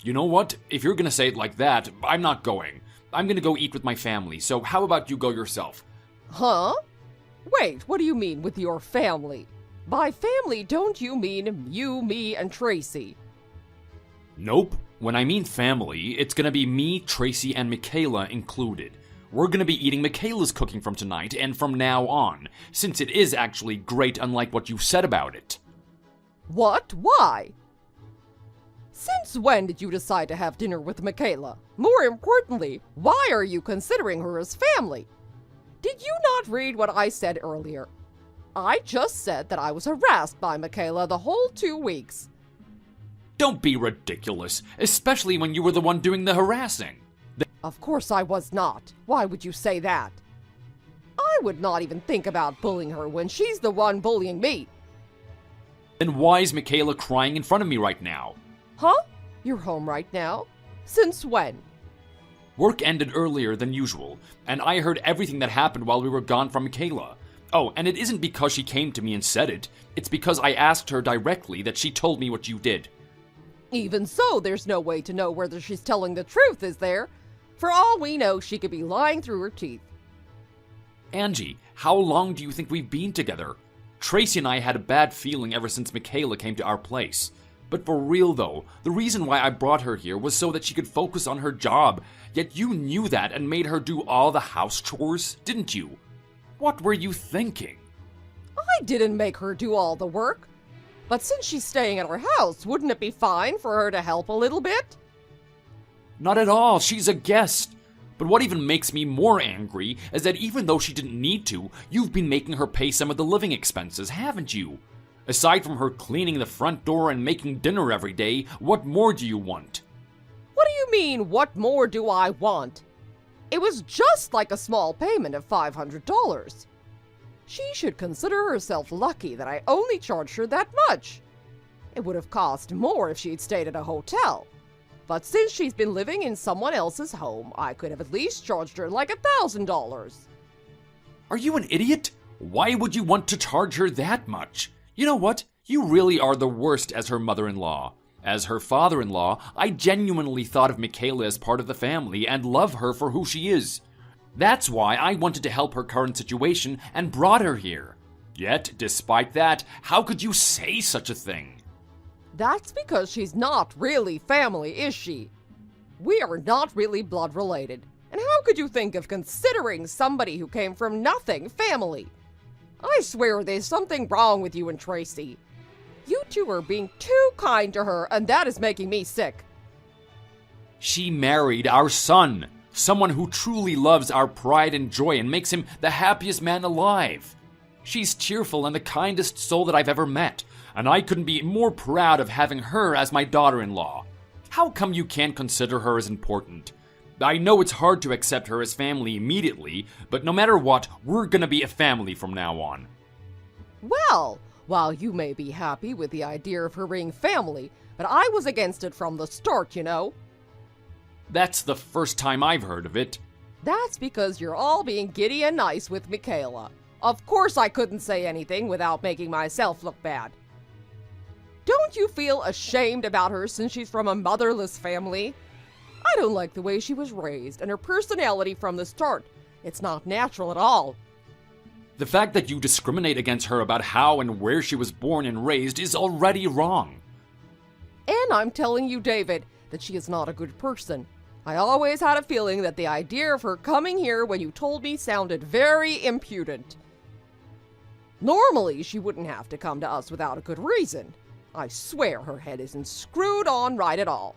You know what? If you're gonna say it like that, I'm not going. I'm gonna go eat with my family, so how about you go yourself? Huh? Wait, what do you mean with your family? By family, don't you mean you, me, and Tracy? Nope. When I mean family, it's gonna be me, Tracy, and Michaela included. We're gonna be eating Michaela's cooking from tonight and from now on, since it is actually great unlike what you said about it. What? Why? Since when did you decide to have dinner with Michaela? More importantly, why are you considering her as family? Did you not read what I said earlier? I just said that I was harassed by Michaela the whole 2 weeks. Don't be ridiculous, especially when you were the one doing the harassing. Of course I was not. Why would you say that? I would not even think about bullying her when she's the one bullying me. Then why is Michaela crying in front of me right now? Huh? You're home right now? Since when? Work ended earlier than usual, and I heard everything that happened while we were gone from Michaela. Oh, and it isn't because she came to me and said it. It's because I asked her directly that she told me what you did. Even so, there's no way to know whether she's telling the truth, is there? For all we know, she could be lying through her teeth. Angie, how long do you think we've been together? Tracy and I had a bad feeling ever since Michaela came to our place. But for real though, the reason why I brought her here was so that she could focus on her job. Yet you knew that and made her do all the house chores, didn't you? What were you thinking? I didn't make her do all the work. But since she's staying at our house, wouldn't it be fine for her to help a little bit? Not at all, she's a guest. But what even makes me more angry is that even though she didn't need to, you've been making her pay some of the living expenses, haven't you? Aside from her cleaning the front door and making dinner every day, what more do you want? What do you mean, what more do I want? It was just like a small payment of $500. She should consider herself lucky that I only charged her that much. It would have cost more if she'd stayed at a hotel. But since she's been living in someone else's home, I could have at least charged her like $1,000. Are you an idiot? Why would you want to charge her that much? You know what? You really are the worst as her mother-in-law. As her father-in-law, I genuinely thought of Michaela as part of the family and love her for who she is. That's why I wanted to help her current situation and brought her here. Yet, despite that, how could you say such a thing? That's because she's not really family, is she? We are not really blood related, And how could you think of considering somebody who came from nothing family? I swear there's something wrong with you and Tracy. You two are being too kind to her, and that is making me sick. She married our son, someone who truly loves our pride and joy and makes him the happiest man alive. She's cheerful and the kindest soul that I've ever met, and I couldn't be more proud of having her as my daughter-in-law. How come you can't consider her as important? I know it's hard to accept her as family immediately, but no matter what, we're gonna be a family from now on. Well, while you may be happy with the idea of her being family, but I was against it from the start, you know. That's the first time I've heard of it. That's because you're all being giddy and nice with Michaela. Of course I couldn't say anything without making myself look bad. Don't you feel ashamed about her since she's from a motherless family? I don't like the way she was raised and her personality from the start. It's not natural at all. The fact that you discriminate against her about how and where she was born and raised is already wrong. And I'm telling you, David, that she is not a good person. I always had a feeling that the idea of her coming here when you told me sounded very impudent. Normally, she wouldn't have to come to us without a good reason. I swear her head isn't screwed on right at all.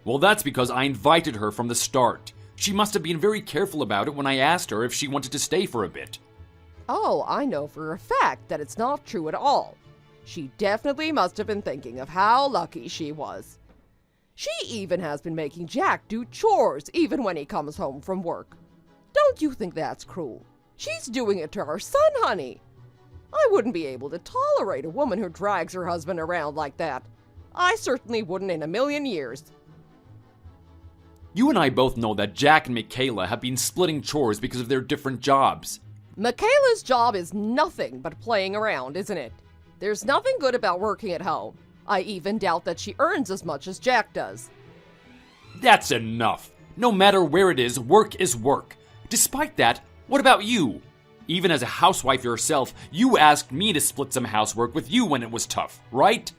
Well, that's because I invited her from the start. She must have been very careful about it when I asked her if she wanted to stay for a bit. Oh, I know for a fact that it's not true at all. She definitely must have been thinking of how lucky she was. She even has been making Jack do chores even when he comes home from work. Don't you think that's cruel? She's doing it to our son, honey. I wouldn't be able to tolerate a woman who drags her husband around like that. I certainly wouldn't in a million years. You and I both know that Jack and Michaela have been splitting chores because of their different jobs. Michaela's job is nothing but playing around, isn't it? There's nothing good about working at home. I even doubt that she earns as much as Jack does. That's enough. No matter where it is work. Despite that, what about you? Even as a housewife yourself, you asked me to split some housework with you when it was tough, right?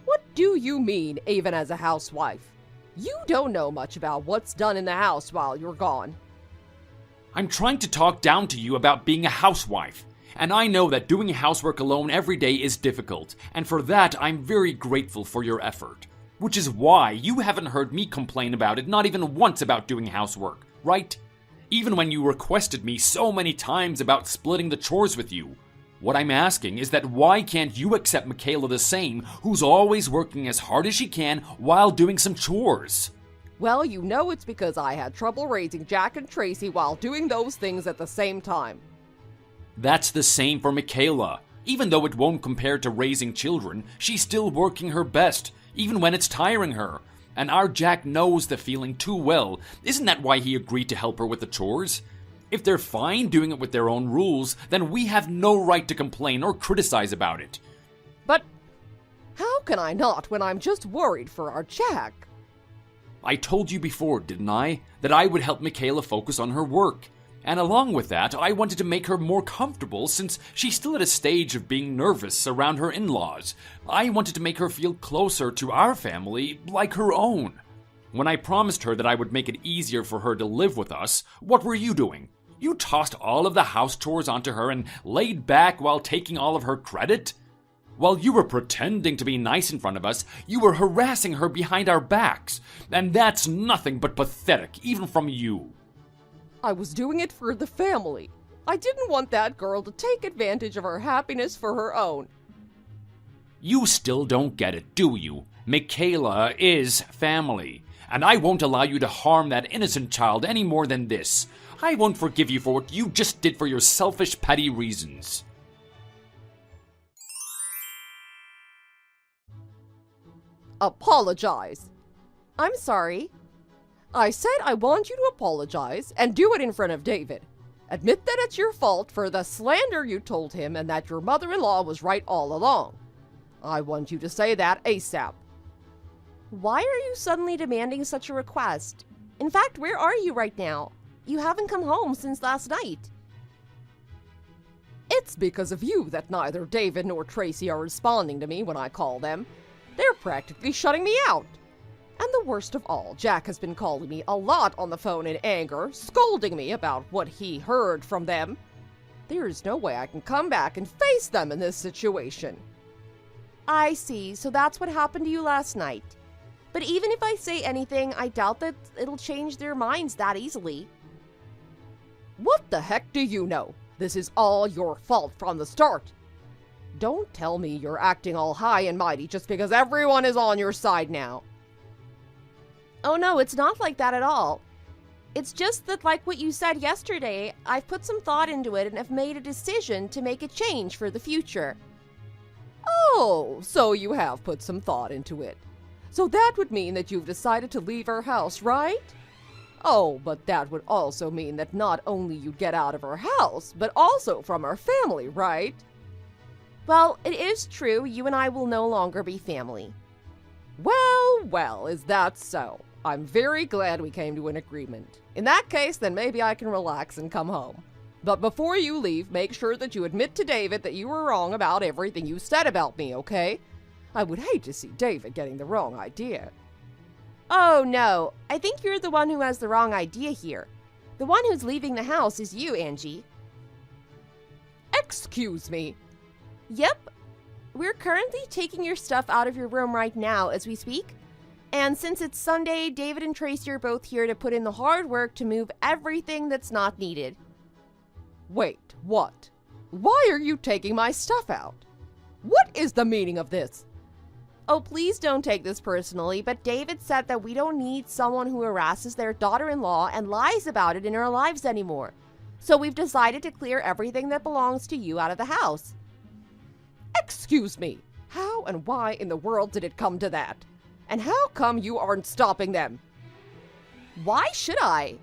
What do you mean, even as a housewife? You don't know much about what's done in the house while you're gone. I'm trying to talk down to you about being a housewife. And I know that doing housework alone every day is difficult, and for that I'm very grateful for your effort. Which is why you haven't heard me complain about it, not even once, about doing housework, right? Even when you requested me so many times about splitting the chores with you. What I'm asking is that why can't you accept Michaela the same, who's always working as hard as she can while doing some chores? Well, you know it's because I had trouble raising Jack and Tracy while doing those things at the same time. That's the same for Michaela. Even though it won't compare to raising children, she's still working her best, even when it's tiring her. And our Jack knows the feeling too well. Isn't that why he agreed to help her with the chores? If they're fine doing it with their own rules, then we have no right to complain or criticize about it. But how can I not when I'm just worried for our Jack? I told you before, didn't I, that I would help Michaela focus on her work. And along with that, I wanted to make her more comfortable since she's still at a stage of being nervous around her in-laws. I wanted to make her feel closer to our family, like her own. When I promised her that I would make it easier for her to live with us, what were you doing? You tossed all of the house chores onto her and laid back while taking all of her credit? While you were pretending to be nice in front of us, you were harassing her behind our backs. And that's nothing but pathetic, even from you. I was doing it for the family. I didn't want that girl to take advantage of her happiness for her own. You still don't get it, do you? Michaela is family. And I won't allow you to harm that innocent child any more than this. I won't forgive you for what you just did for your selfish, petty reasons. Apologize. I'm sorry. I said I want you to apologize and do it in front of David. Admit that it's your fault for the slander you told him and that your mother-in-law was right all along. I want you to say that ASAP. Why are you suddenly demanding such a request? In fact, where are you right now? You haven't come home since last night. It's because of you that neither David nor Tracy are responding to me when I call them. They're practically shutting me out. And the worst of all, Jack has been calling me a lot on the phone in anger, scolding me about what he heard from them. There is no way I can come back and face them in this situation. I see, so that's what happened to you last night. But even if I say anything, I doubt that it'll change their minds that easily. What the heck do you know? This is all your fault from the start. Don't tell me you're acting all high and mighty just because everyone is on your side now. Oh no, it's not like that at all. It's just that, like what you said yesterday, I've put some thought into it and have made a decision to make a change for the future. Oh, so you have put some thought into it. So that would mean that you've decided to leave our house, right? Oh, but that would also mean that not only you'd get out of our house, but also from our family, right? Well, it is true, you and I will no longer be family. Well, is that so? I'm very glad we came to an agreement. In that case, then maybe I can relax and come home. But before you leave, make sure that you admit to David that you were wrong about everything you said about me, okay? I would hate to see David getting the wrong idea. Oh no, I think you're the one who has the wrong idea here. The one who's leaving the house is you, Angie. Excuse me. Yep. We're currently taking your stuff out of your room right now as we speak. And since it's Sunday, David and Tracy are both here to put in the hard work to move everything that's not needed. Wait, what? Why are you taking my stuff out? What is the meaning of this? Oh, please don't take this personally, but David said that we don't need someone who harasses their daughter-in-law and lies about it in our lives anymore. So we've decided to clear everything that belongs to you out of the house. Excuse me, how and why in the world did it come to that? And how come you aren't stopping them? Why should I?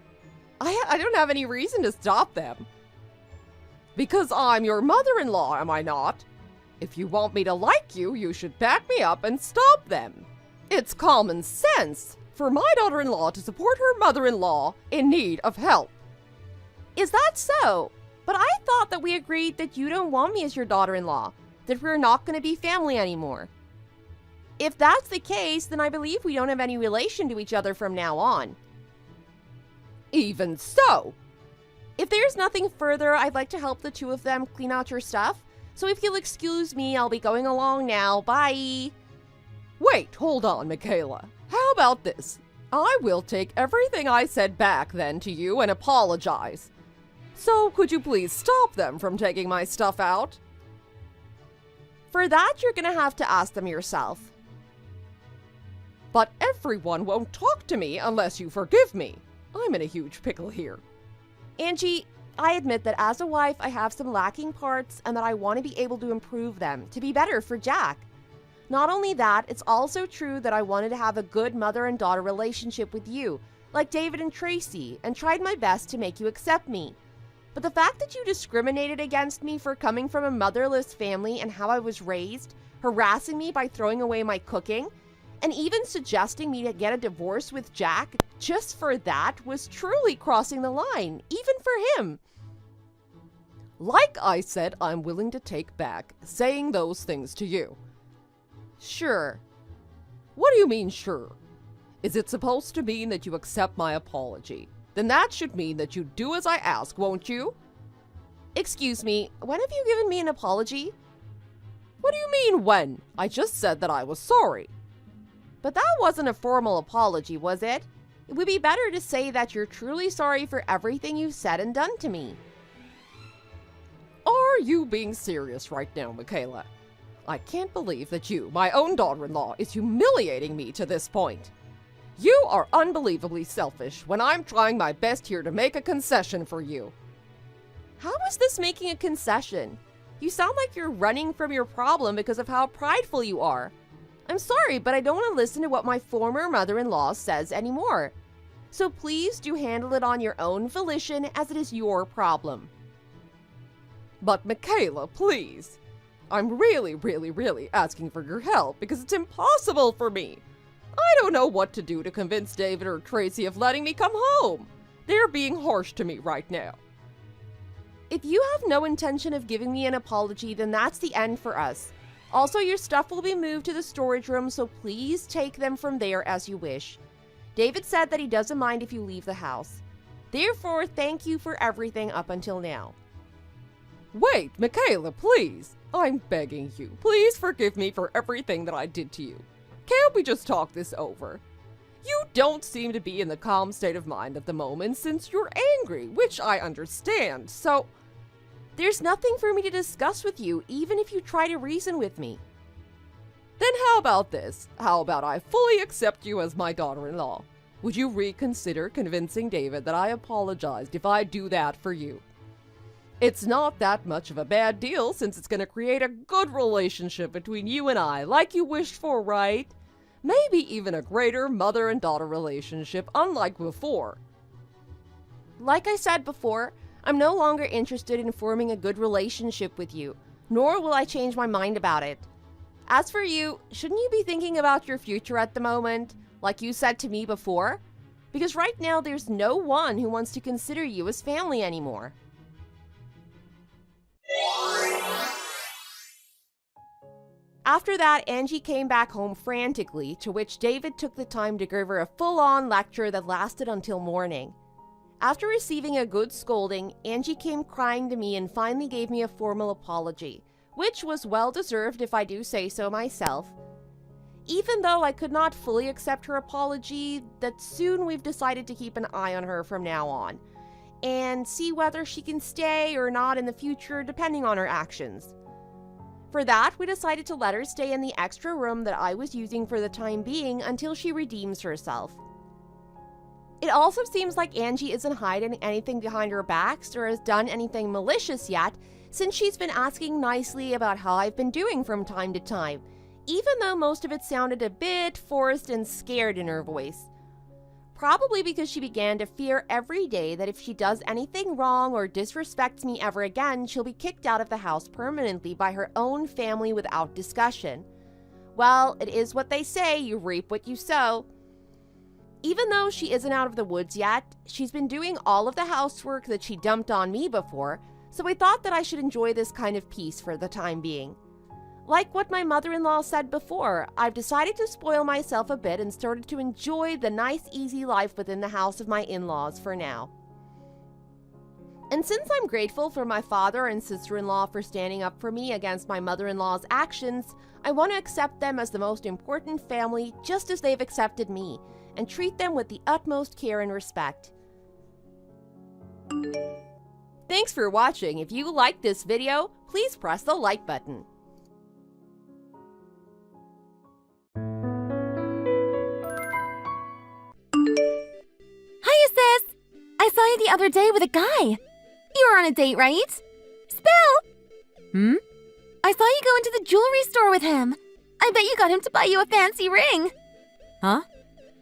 I don't have any reason to stop them. Because I'm your mother-in-law, am I not? If you want me to like you, you should back me up and stop them. It's common sense for my daughter-in-law to support her mother-in-law in need of help. Is that so? But I thought that we agreed that you don't want me as your daughter-in-law, that we're not going to be family anymore. If that's the case, then I believe we don't have any relation to each other from now on. Even so. If there's nothing further, I'd like to help the two of them clean out your stuff. So if you'll excuse me, I'll be going along now. Bye. Wait, hold on, Michaela. How about this? I will take everything I said back then to you and apologize. So could you please stop them from taking my stuff out? For that, you're gonna have to ask them yourself. But everyone won't talk to me unless you forgive me. I'm in a huge pickle here. Angie, I admit that as a wife, I have some lacking parts and that I want to be able to improve them to be better for Jack. Not only that, it's also true that I wanted to have a good mother and daughter relationship with you, like David and Tracy, and tried my best to make you accept me. But the fact that you discriminated against me for coming from a motherless family and how I was raised, harassing me by throwing away my cooking, and even suggesting me to get a divorce with Jack just for that was truly crossing the line, even for him. Like I said, I'm willing to take back saying those things to you. Sure. What do you mean, sure? Is it supposed to mean that you accept my apology? Then that should mean that you do as I ask, won't you? Excuse me, when have you given me an apology? What do you mean, when? I just said that I was sorry. But that wasn't a formal apology, was it? It would be better to say that you're truly sorry for everything you've said and done to me. Are you being serious right now, Michaela? I can't believe that you, my own daughter-in-law, is humiliating me to this point. You are unbelievably selfish when I'm trying my best here to make a concession for you. How is this making a concession? You sound like you're running from your problem because of how prideful you are. I'm sorry, but I don't want to listen to what my former mother-in-law says anymore. So please do handle it on your own volition as it is your problem. But Michaela, please. I'm really asking for your help because it's impossible for me. I don't know what to do to convince David or Tracy of letting me come home. They're being harsh to me right now. If you have no intention of giving me an apology, then that's the end for us. Also, your stuff will be moved to the storage room, so please take them from there as you wish. David said that he doesn't mind if you leave the house. Therefore, thank you for everything up until now. Wait, Michaela, please. I'm begging you. Please forgive me for everything that I did to you. Can't we just talk this over? You don't seem to be in the calm state of mind at the moment since you're angry, which I understand, so... There's nothing for me to discuss with you, even if you try to reason with me. Then how about this? How about I fully accept you as my daughter-in-law? Would you reconsider convincing David that I apologized if I do that for you? It's not that much of a bad deal since it's going to create a good relationship between you and I, like you wished for, right? Maybe even a greater mother and daughter relationship, unlike before. Like I said before, I'm no longer interested in forming a good relationship with you, nor will I change my mind about it. As for you, shouldn't you be thinking about your future at the moment, like you said to me before? Because right now there's no one who wants to consider you as family anymore. After that, Angie came back home frantically, to which David took the time to give her a full-on lecture that lasted until morning. After receiving a good scolding, Angie came crying to me and finally gave me a formal apology, which was well-deserved if I do say so myself. Even though I could not fully accept her apology, that soon we've decided to keep an eye on her from now on, and see whether she can stay or not in the future depending on her actions. For that, we decided to let her stay in the extra room that I was using for the time being until she redeems herself. It also seems like Angie isn't hiding anything behind her backs or has done anything malicious yet, since she's been asking nicely about how I've been doing from time to time, even though most of it sounded a bit forced and scared in her voice. Probably because she began to fear every day that if she does anything wrong or disrespects me ever again, she'll be kicked out of the house permanently by her own family without discussion. Well, it is what they say, you reap what you sow. Even though she isn't out of the woods yet, she's been doing all of the housework that she dumped on me before, so I thought that I should enjoy this kind of peace for the time being. Like what my mother-in-law said before, I've decided to spoil myself a bit and started to enjoy the nice, easy life within the house of my in-laws for now. And since I'm grateful for my father and sister-in-law for standing up for me against my mother-in-law's actions, I want to accept them as the most important family just as they've accepted me, and treat them with the utmost care and respect. Thanks for watching. If you liked this video, please press the like button. Hiya, sis! I saw you the other day with a guy. You were on a date, right? Spill! I saw you go into the jewelry store with him. I bet you got him to buy you a fancy ring. Huh?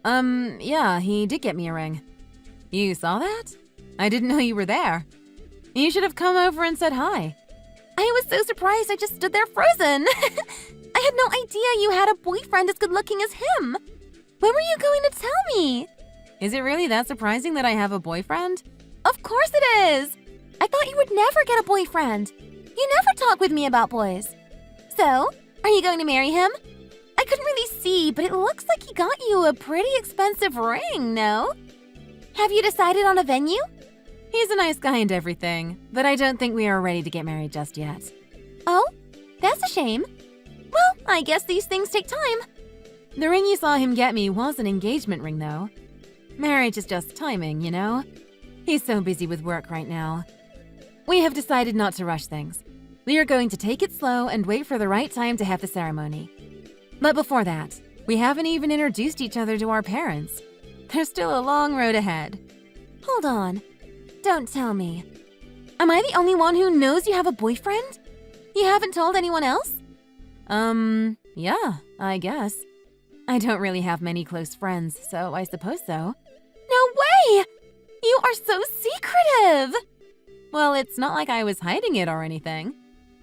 Yeah, he did get me a ring. You saw that? I didn't know you were there. You should have come over and said hi. I was so surprised I just stood there frozen. I had no idea you had a boyfriend as good-looking as him. When were you going to tell me? Is it really that surprising that I have a boyfriend? Of course it is. I thought you would never get a boyfriend. You never talk with me about boys. So, are you going to marry him? I couldn't really see, but it looks like he got you a pretty expensive ring, no? Have you decided on a venue? He's a nice guy and everything, but I don't think we are ready to get married just yet. Oh, that's a shame. Well, I guess these things take time. The ring you saw him get me was an engagement ring, though. Marriage is just timing, you know? He's so busy with work right now. We have decided not to rush things. We are going to take it slow and wait for the right time to have the ceremony. But before that, we haven't even introduced each other to our parents. There's still a long road ahead. Hold on. Don't tell me. Am I the only one who knows you have a boyfriend? You haven't told anyone else? Yeah, I guess. I don't really have many close friends, so I suppose so. No way! You are so secretive! Well, it's not like I was hiding it or anything.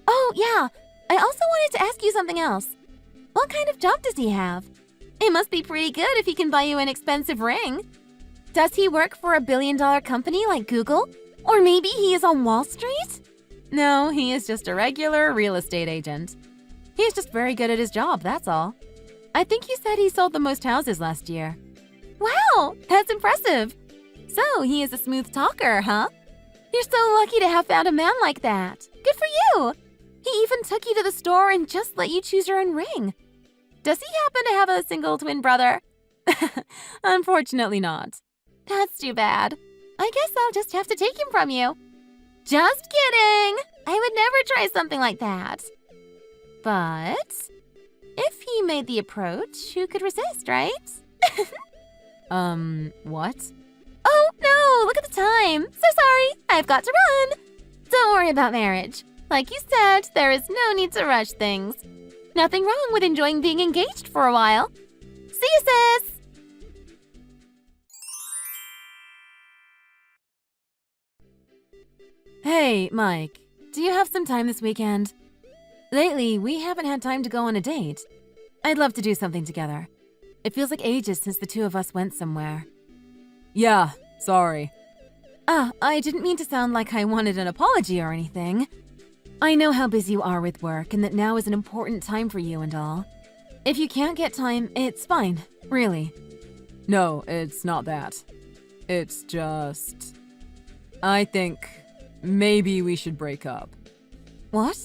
Oh, yeah. I also wanted to ask you something else. What kind of job does he have? It must be pretty good if he can buy you an expensive ring. Does he work for a billion-dollar company like Google? Or maybe he is on Wall Street? No, he is just a regular real estate agent. He's just very good at his job, that's all. I think he said he sold the most houses last year. Wow, that's impressive. So, he is a smooth talker, huh? You're so lucky to have found a man like that. Good for you. He even took you to the store and just let you choose your own ring. Does he happen to have a single twin brother? Unfortunately not. That's too bad. I guess I'll just have to take him from you. Just kidding. I would never try something like that. But if he made the approach, who could resist, right? What? Oh, no, look at the time. So sorry, I've got to run. Don't worry about marriage. Like you said, there is no need to rush things. Nothing wrong with enjoying being engaged for a while. See you, sis. Hey, Mike, do you have some time this weekend? Lately, we haven't had time to go on a date. I'd love to do something together. It feels like ages since the two of us went somewhere. Yeah, sorry. I didn't mean to sound like I wanted an apology or anything. I know how busy you are with work and that now is an important time for you and all. If you can't get time, it's fine, really. No, it's not that. It's just... I think maybe we should break up. What?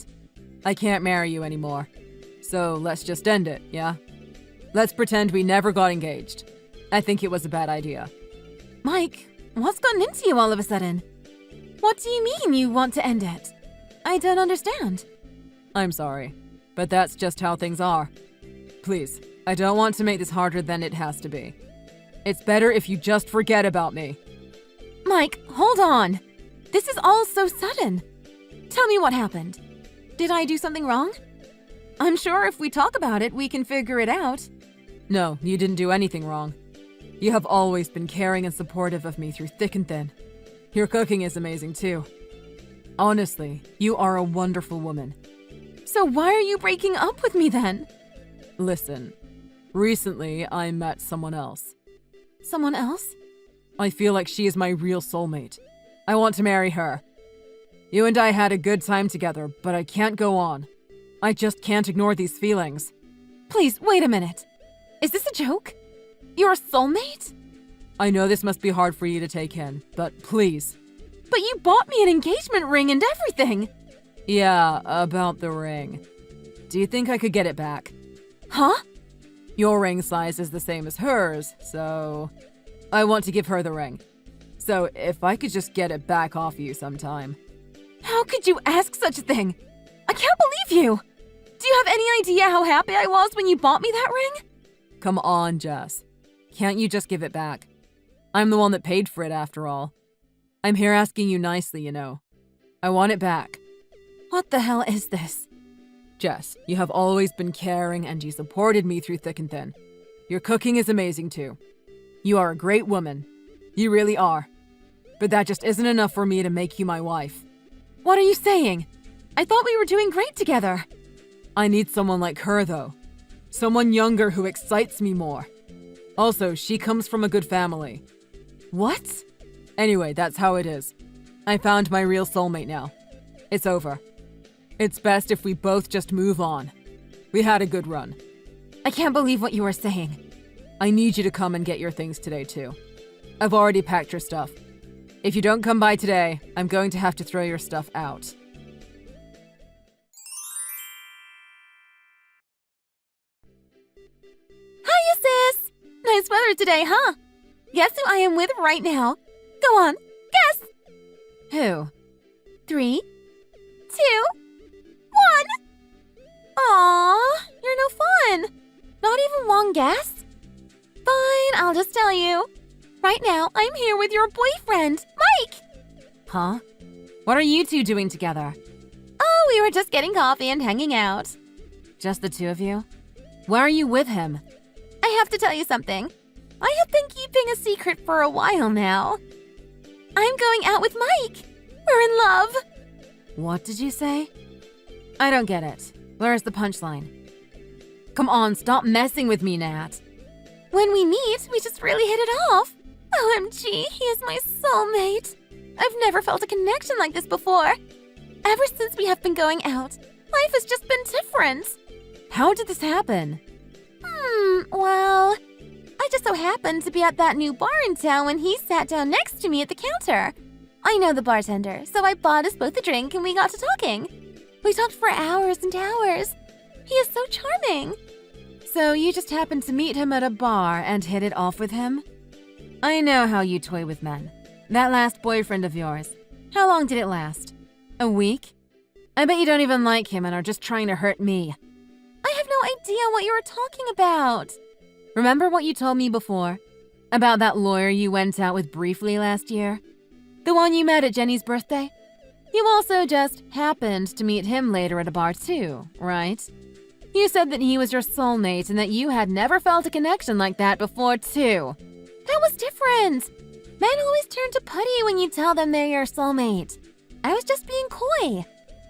I can't marry you anymore. So let's just end it, yeah? Let's pretend we never got engaged. I think it was a bad idea. Mike, what's gotten into you all of a sudden? What do you mean you want to end it? I don't understand. I'm sorry, but that's just how things are. Please, I don't want to make this harder than it has to be. It's better if you just forget about me. Mike, hold on. This is all so sudden. Tell me what happened. Did I do something wrong? I'm sure if we talk about it, we can figure it out. No, you didn't do anything wrong. You have always been caring and supportive of me through thick and thin. Your cooking is amazing too. Honestly, you are a wonderful woman. So why are you breaking up with me then? Listen, recently I met someone else. Someone else? I feel like she is my real soulmate. I want to marry her. You and I had a good time together, but I can't go on. I just can't ignore these feelings. Please, wait a minute. Is this a joke? You're a soulmate? I know this must be hard for you to take in, but please. But you bought me an engagement ring and everything. Yeah, about the ring. Do you think I could get it back? Huh? Your ring size is the same as hers, so... I want to give her the ring. So if I could just get it back off you sometime. How could you ask such a thing? I can't believe you! Do you have any idea how happy I was when you bought me that ring? Come on, Jess. Can't you just give it back? I'm the one that paid for it after all. I'm here asking you nicely, you know. I want it back. What the hell is this? Jess, you have always been caring and you supported me through thick and thin. Your cooking is amazing too. You are a great woman. You really are. But that just isn't enough for me to make you my wife. What are you saying? I thought we were doing great together. I need someone like her, though. Someone younger who excites me more. Also, she comes from a good family. What? Anyway, that's how it is. I found my real soulmate now. It's over. It's best if we both just move on. We had a good run. I can't believe what you are saying. I need you to come and get your things today, too. I've already packed your stuff. If you don't come by today, I'm going to have to throw your stuff out. Hiya, sis! Nice weather today, huh? Guess who I am with right now? Go on, guess! Who? 3, 2, 1! Aw, you're no fun! Not even one guess? Fine, I'll just tell you. Right now, I'm here with your boyfriend, Mike! Huh? What are you two doing together? Oh, we were just getting coffee and hanging out. Just the two of you? Why are you with him? I have to tell you something. I have been keeping a secret for a while now. I'm going out with Mike. We're in love. What did you say? I don't get it. Where's the punchline? Come on, stop messing with me, Nat. When we meet, we just really hit it off. OMG, he is my soulmate. I've never felt a connection like this before. Ever since we have been going out, life has just been different. How did this happen? Well, I just so happened to be at that new bar in town when he sat down next to me at the counter. I know the bartender, so I bought us both a drink and we got to talking. We talked for hours and hours. He is so charming. So you just happened to meet him at a bar and hit it off with him? I know how you toy with men. That last boyfriend of yours, how long did it last? A week? I bet you don't even like him and are just trying to hurt me. I have no idea what you were talking about. Remember what you told me before? About that lawyer you went out with briefly last year? The one you met at Jenny's birthday? You also just happened to meet him later at a bar too, right? You said that he was your soulmate and that you had never felt a connection like that before too. That was different. Men always turn to putty when you tell them they're your soulmate. I was just being coy.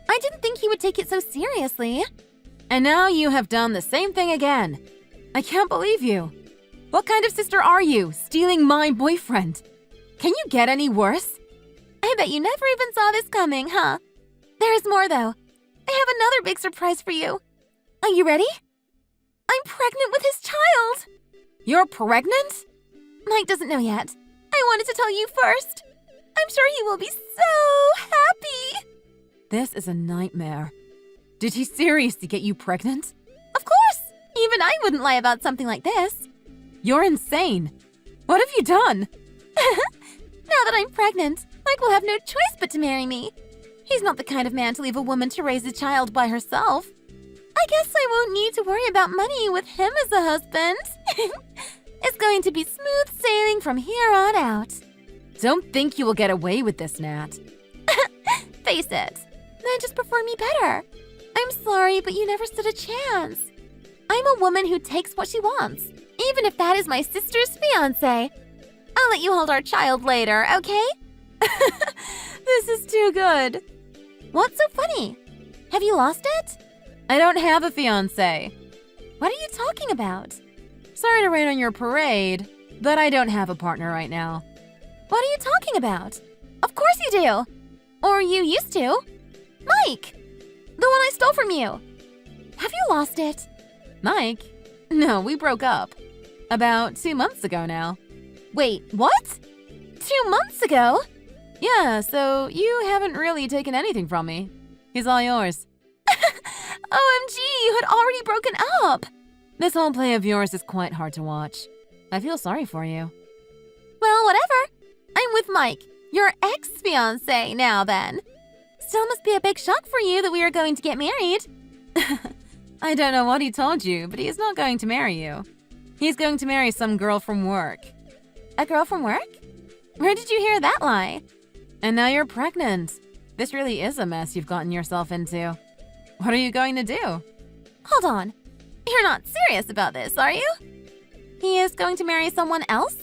I didn't think he would take it so seriously. And now you have done the same thing again. I can't believe you. What kind of sister are you, stealing my boyfriend? Can you get any worse? I bet you never even saw this coming, huh? There is more, though. I have another big surprise for you. Are you ready? I'm pregnant with his child. You're pregnant? Mike doesn't know yet. I wanted to tell you first. I'm sure he will be so happy. This is a nightmare. Did he seriously get you pregnant? Of course. Even I wouldn't lie about something like this. You're insane. What have you done? Now that I'm pregnant, Mike will have no choice but to marry me. He's not the kind of man to leave a woman to raise a child by herself. I guess I won't need to worry about money with him as a husband. It's going to be smooth sailing from here on out. Don't think you will get away with this, Nat. Face it, men just prefer me better. I'm sorry, but you never stood a chance. I'm a woman who takes what she wants, even if that is my sister's fiancé. I'll let you hold our child later, okay? This is too good. What's so funny? Have you lost it? I don't have a fiancé. What are you talking about? Sorry to rain on your parade, but I don't have a partner right now. What are you talking about? Of course you do. Or you used to. Mike, the one I stole from you. Have you lost it? Mike? No, we broke up. About 2 months ago now. Wait, what? 2 months ago? Yeah, so you haven't really taken anything from me. He's all yours. OMG, you had already broken up. This whole play of yours is quite hard to watch. I feel sorry for you. Well, whatever. I'm with Mike, your ex-fiancé now then. Still must be a big shock for you that we are going to get married. I don't know what he told you, but he is not going to marry you. He's going to marry some girl from work. A girl from work? Where did you hear that lie? And now you're pregnant. This really is a mess you've gotten yourself into. What are you going to do? Hold on. You're not serious about this, are you? He is going to marry someone else?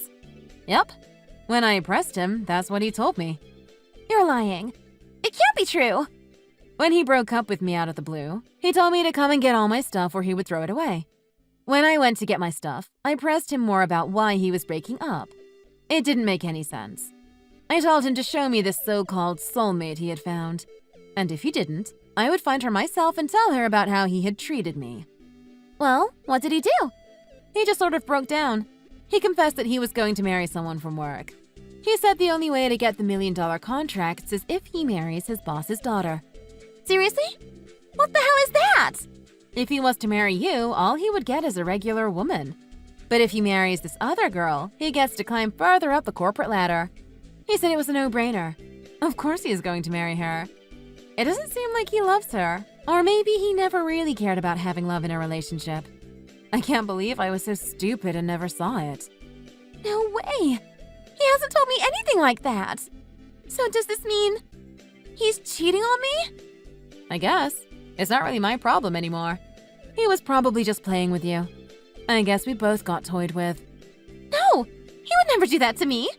Yep. When I pressed him, that's what he told me. You're lying. It can't be true. When he broke up with me out of the blue, he told me to come and get all my stuff or he would throw it away. When I went to get my stuff, I pressed him more about why he was breaking up. It didn't make any sense. I told him to show me this so-called soulmate he had found. And if he didn't, I would find her myself and tell her about how he had treated me. Well, what did he do? He just sort of broke down. He confessed that he was going to marry someone from work. He said the only way to get the $1 million contracts is if he marries his boss's daughter. Seriously? What the hell is that? If he was to marry you, all he would get is a regular woman. But if he marries this other girl, he gets to climb further up the corporate ladder. He said it was a no-brainer. Of course he is going to marry her. It doesn't seem like he loves her. Or maybe he never really cared about having love in a relationship. I can't believe I was so stupid and never saw it. No way! He hasn't told me anything like that. So does this mean he's cheating on me? I guess. It's not really my problem anymore. He was probably just playing with you. I guess we both got toyed with. No! He would never do that to me.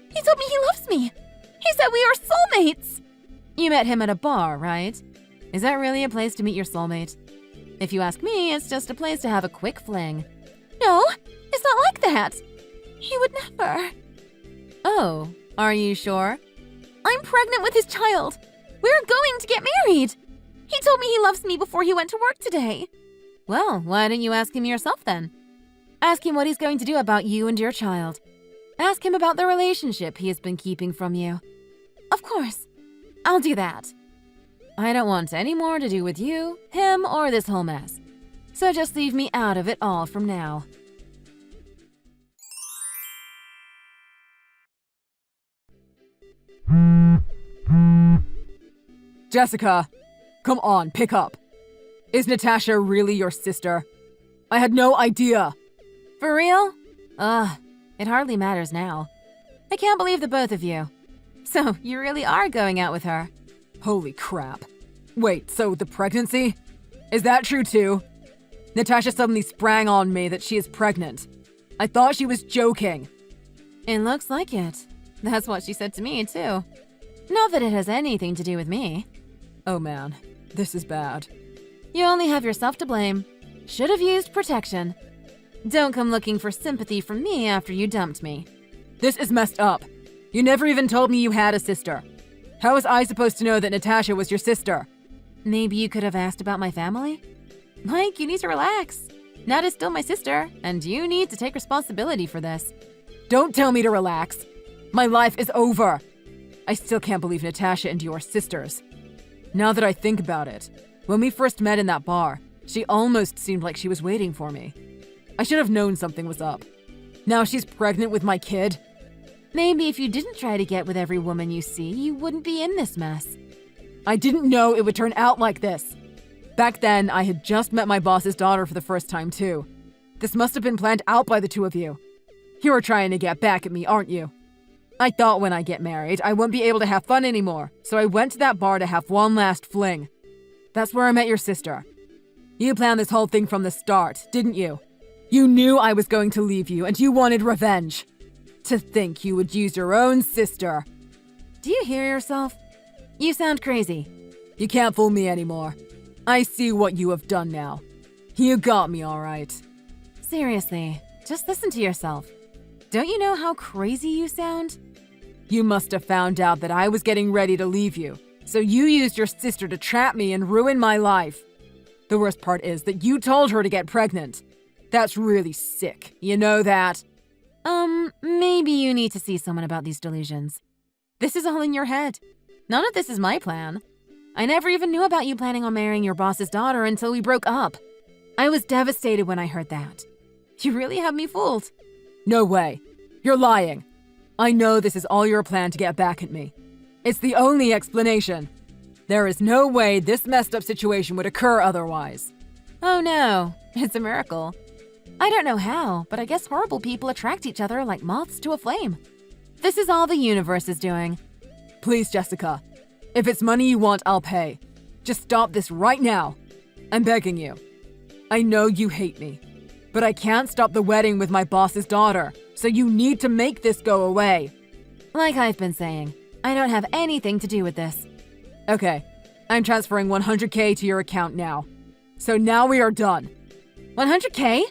He told me he loves me. He said we are soulmates. You met him at a bar, right? Is that really a place to meet your soulmate? If you ask me, it's just a place to have a quick fling. No, it's not like that. He would never. Oh, are you sure? I'm pregnant with his child. We're going to get married. He told me he loves me before he went to work today. Well, why don't you ask him yourself then? Ask him what he's going to do about you and your child. Ask him about the relationship he has been keeping from you. Of course, I'll do that. I don't want any more to do with you, him, or this whole mess. So just leave me out of it all from now. Jessica, come on, pick up. Is Natasha really your sister? I had no idea. For real? It hardly matters now. I can't believe the both of you. So, you really are going out with her? Holy crap. Wait, so the pregnancy? Is that true too? Natasha suddenly sprang on me that she is pregnant. I thought she was joking. It looks like it. That's what she said to me, too. Not that it has anything to do with me. Oh man, this is bad. You only have yourself to blame. Should have used protection. Don't come looking for sympathy from me after you dumped me. This is messed up. You never even told me you had a sister. How was I supposed to know that Natasha was your sister? Maybe you could have asked about my family? Mike, you need to relax. Nat is still my sister, and you need to take responsibility for this. Don't tell me to relax. My life is over. I still can't believe Natasha and you are sisters. Now that I think about it, when we first met in that bar, she almost seemed like she was waiting for me. I should have known something was up. Now she's pregnant with my kid. Maybe if you didn't try to get with every woman you see, you wouldn't be in this mess. I didn't know it would turn out like this. Back then, I had just met my boss's daughter for the first time too. This must have been planned out by the two of you. You're trying to get back at me, aren't you? I thought when I get married, I wouldn't be able to have fun anymore, so I went to that bar to have one last fling. That's where I met your sister. You planned this whole thing from the start, didn't you? You knew I was going to leave you, and you wanted revenge. To think you would use your own sister. Do you hear yourself? You sound crazy. You can't fool me anymore. I see what you have done now. You got me all right. Seriously, just listen to yourself. Don't you know how crazy you sound? You must have found out that I was getting ready to leave you, so you used your sister to trap me and ruin my life. The worst part is that you told her to get pregnant. That's really sick, you know that? Maybe you need to see someone about these delusions. This is all in your head. None of this is my plan. I never even knew about you planning on marrying your boss's daughter until we broke up. I was devastated when I heard that. You really have me fooled. No way. You're lying. I know this is all your plan to get back at me. It's the only explanation. There is no way this messed up situation would occur otherwise. Oh no, it's a miracle. I don't know how, but I guess horrible people attract each other like moths to a flame. This is all the universe is doing. Please, Jessica. If it's money you want, I'll pay. Just stop this right now. I'm begging you. I know you hate me, but I can't stop the wedding with my boss's daughter, so you need to make this go away. Like I've been saying, I don't have anything to do with this. Okay, I'm transferring 100K to your account now. So now we are done. 100K?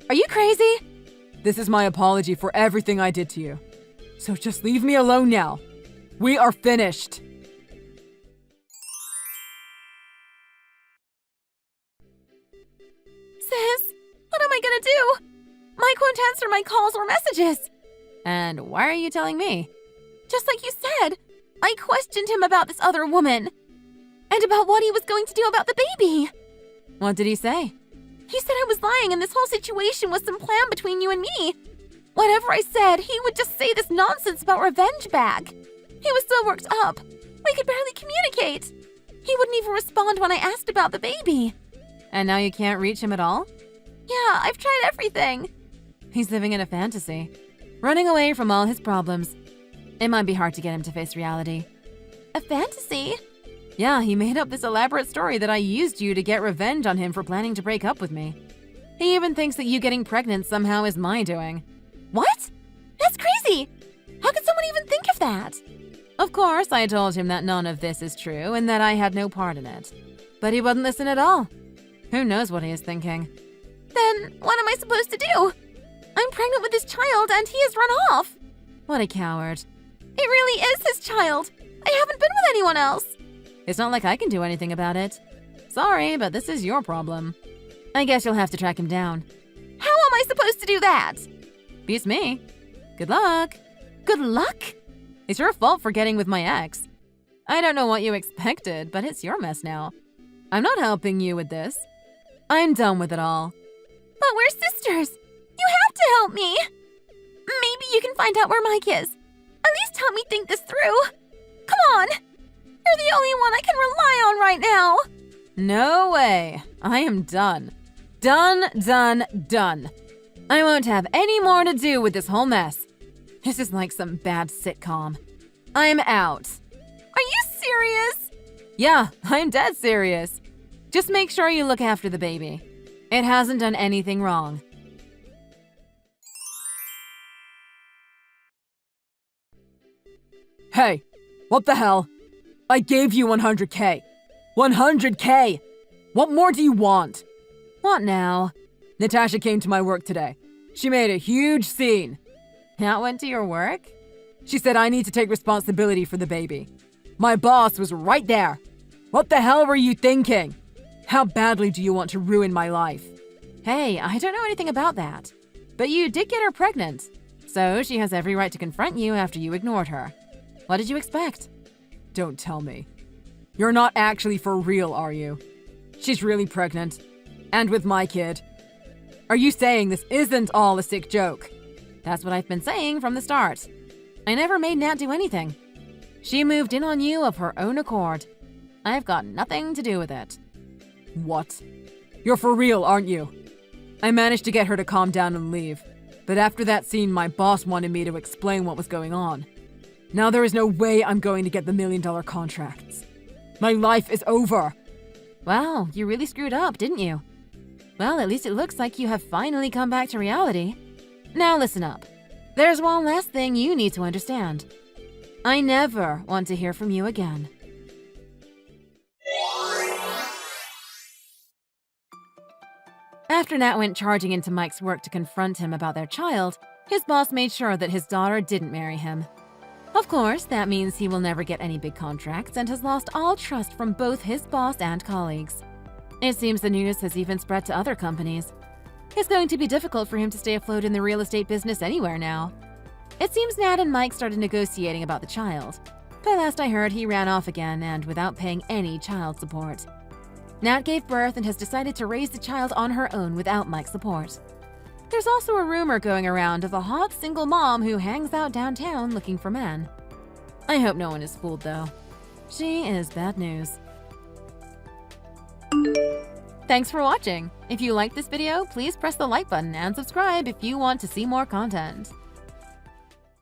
Are you crazy? This is my apology for everything I did to you. So just leave me alone now. We are finished. Sis, what am I gonna do? Mike won't answer my calls or messages. And why are you telling me? Just like you said, I questioned him about this other woman. And about what he was going to do about the baby. What did he say? He said I was lying and this whole situation was some plan between you and me. Whatever I said, he would just say this nonsense about revenge back. He was so worked up. We could barely communicate. He wouldn't even respond when I asked about the baby. And now you can't reach him at all? Yeah, I've tried everything. He's living in a fantasy, running away from all his problems. It might be hard to get him to face reality. A fantasy? Yeah, he made up this elaborate story that I used you to get revenge on him for planning to break up with me. He even thinks that you getting pregnant somehow is my doing. What? That's crazy! How could someone even think of that? Of course, I told him that none of this is true and that I had no part in it. But he wouldn't listen at all. Who knows what he is thinking? Then what am I supposed to do? I'm pregnant with this child and he has run off. What a coward. It really is his child. I haven't been with anyone else. It's not like I can do anything about it. Sorry, but this is your problem. I guess you'll have to track him down. How am I supposed to do that? Beats me. Good luck. Good luck? It's your fault for getting with my ex. I don't know what you expected, but it's your mess now. I'm not helping you with this. I'm done with it all. But we're sisters. You have to help me. Maybe you can find out where Mike is. At least help me think this through. Come on. You're the only one I can rely on right now. No way. I am done. Done. I won't have any more to do with this whole mess. This is like some bad sitcom. I'm out. Are you serious? Yeah, I'm dead serious. Just make sure you look after the baby. It hasn't done anything wrong. Hey, what the hell? I gave you 100K. 100K! What more do you want? What now? Natasha came to my work today. She made a huge scene. That went to your work? She said I need to take responsibility for the baby. My boss was right there. What the hell were you thinking? How badly do you want to ruin my life? Hey, I don't know anything about that. But you did get her pregnant. So she has every right to confront you after you ignored her. What did you expect? Don't tell me. You're not actually for real, are you? She's really pregnant. And with my kid. Are you saying this isn't all a sick joke? That's what I've been saying from the start. I never made Nat do anything. She moved in on you of her own accord. I've got nothing to do with it. What? You're for real, aren't you? I managed to get her to calm down and leave. But after that scene, my boss wanted me to explain what was going on. Now there is no way I'm going to get the $1 million contracts. My life is over. Wow, you really screwed up, didn't you? Well, at least it looks like you have finally come back to reality. Now listen up. There's one last thing you need to understand. I never want to hear from you again. After Nat went charging into Mike's work to confront him about their child, his boss made sure that his daughter didn't marry him. Of course, that means he will never get any big contracts and has lost all trust from both his boss and colleagues. It seems the news has even spread to other companies. It's going to be difficult for him to stay afloat in the real estate business anywhere now. It seems Nat and Mike started negotiating about the child, but last I heard he ran off again and without paying any child support. Nat gave birth and has decided to raise the child on her own without Mike's support. There's also a rumor going around of a hot single mom who hangs out downtown looking for men. I hope no one is fooled though. She is bad news. Thanks for watching. If you liked this video, please press the like button and subscribe if you want to see more content.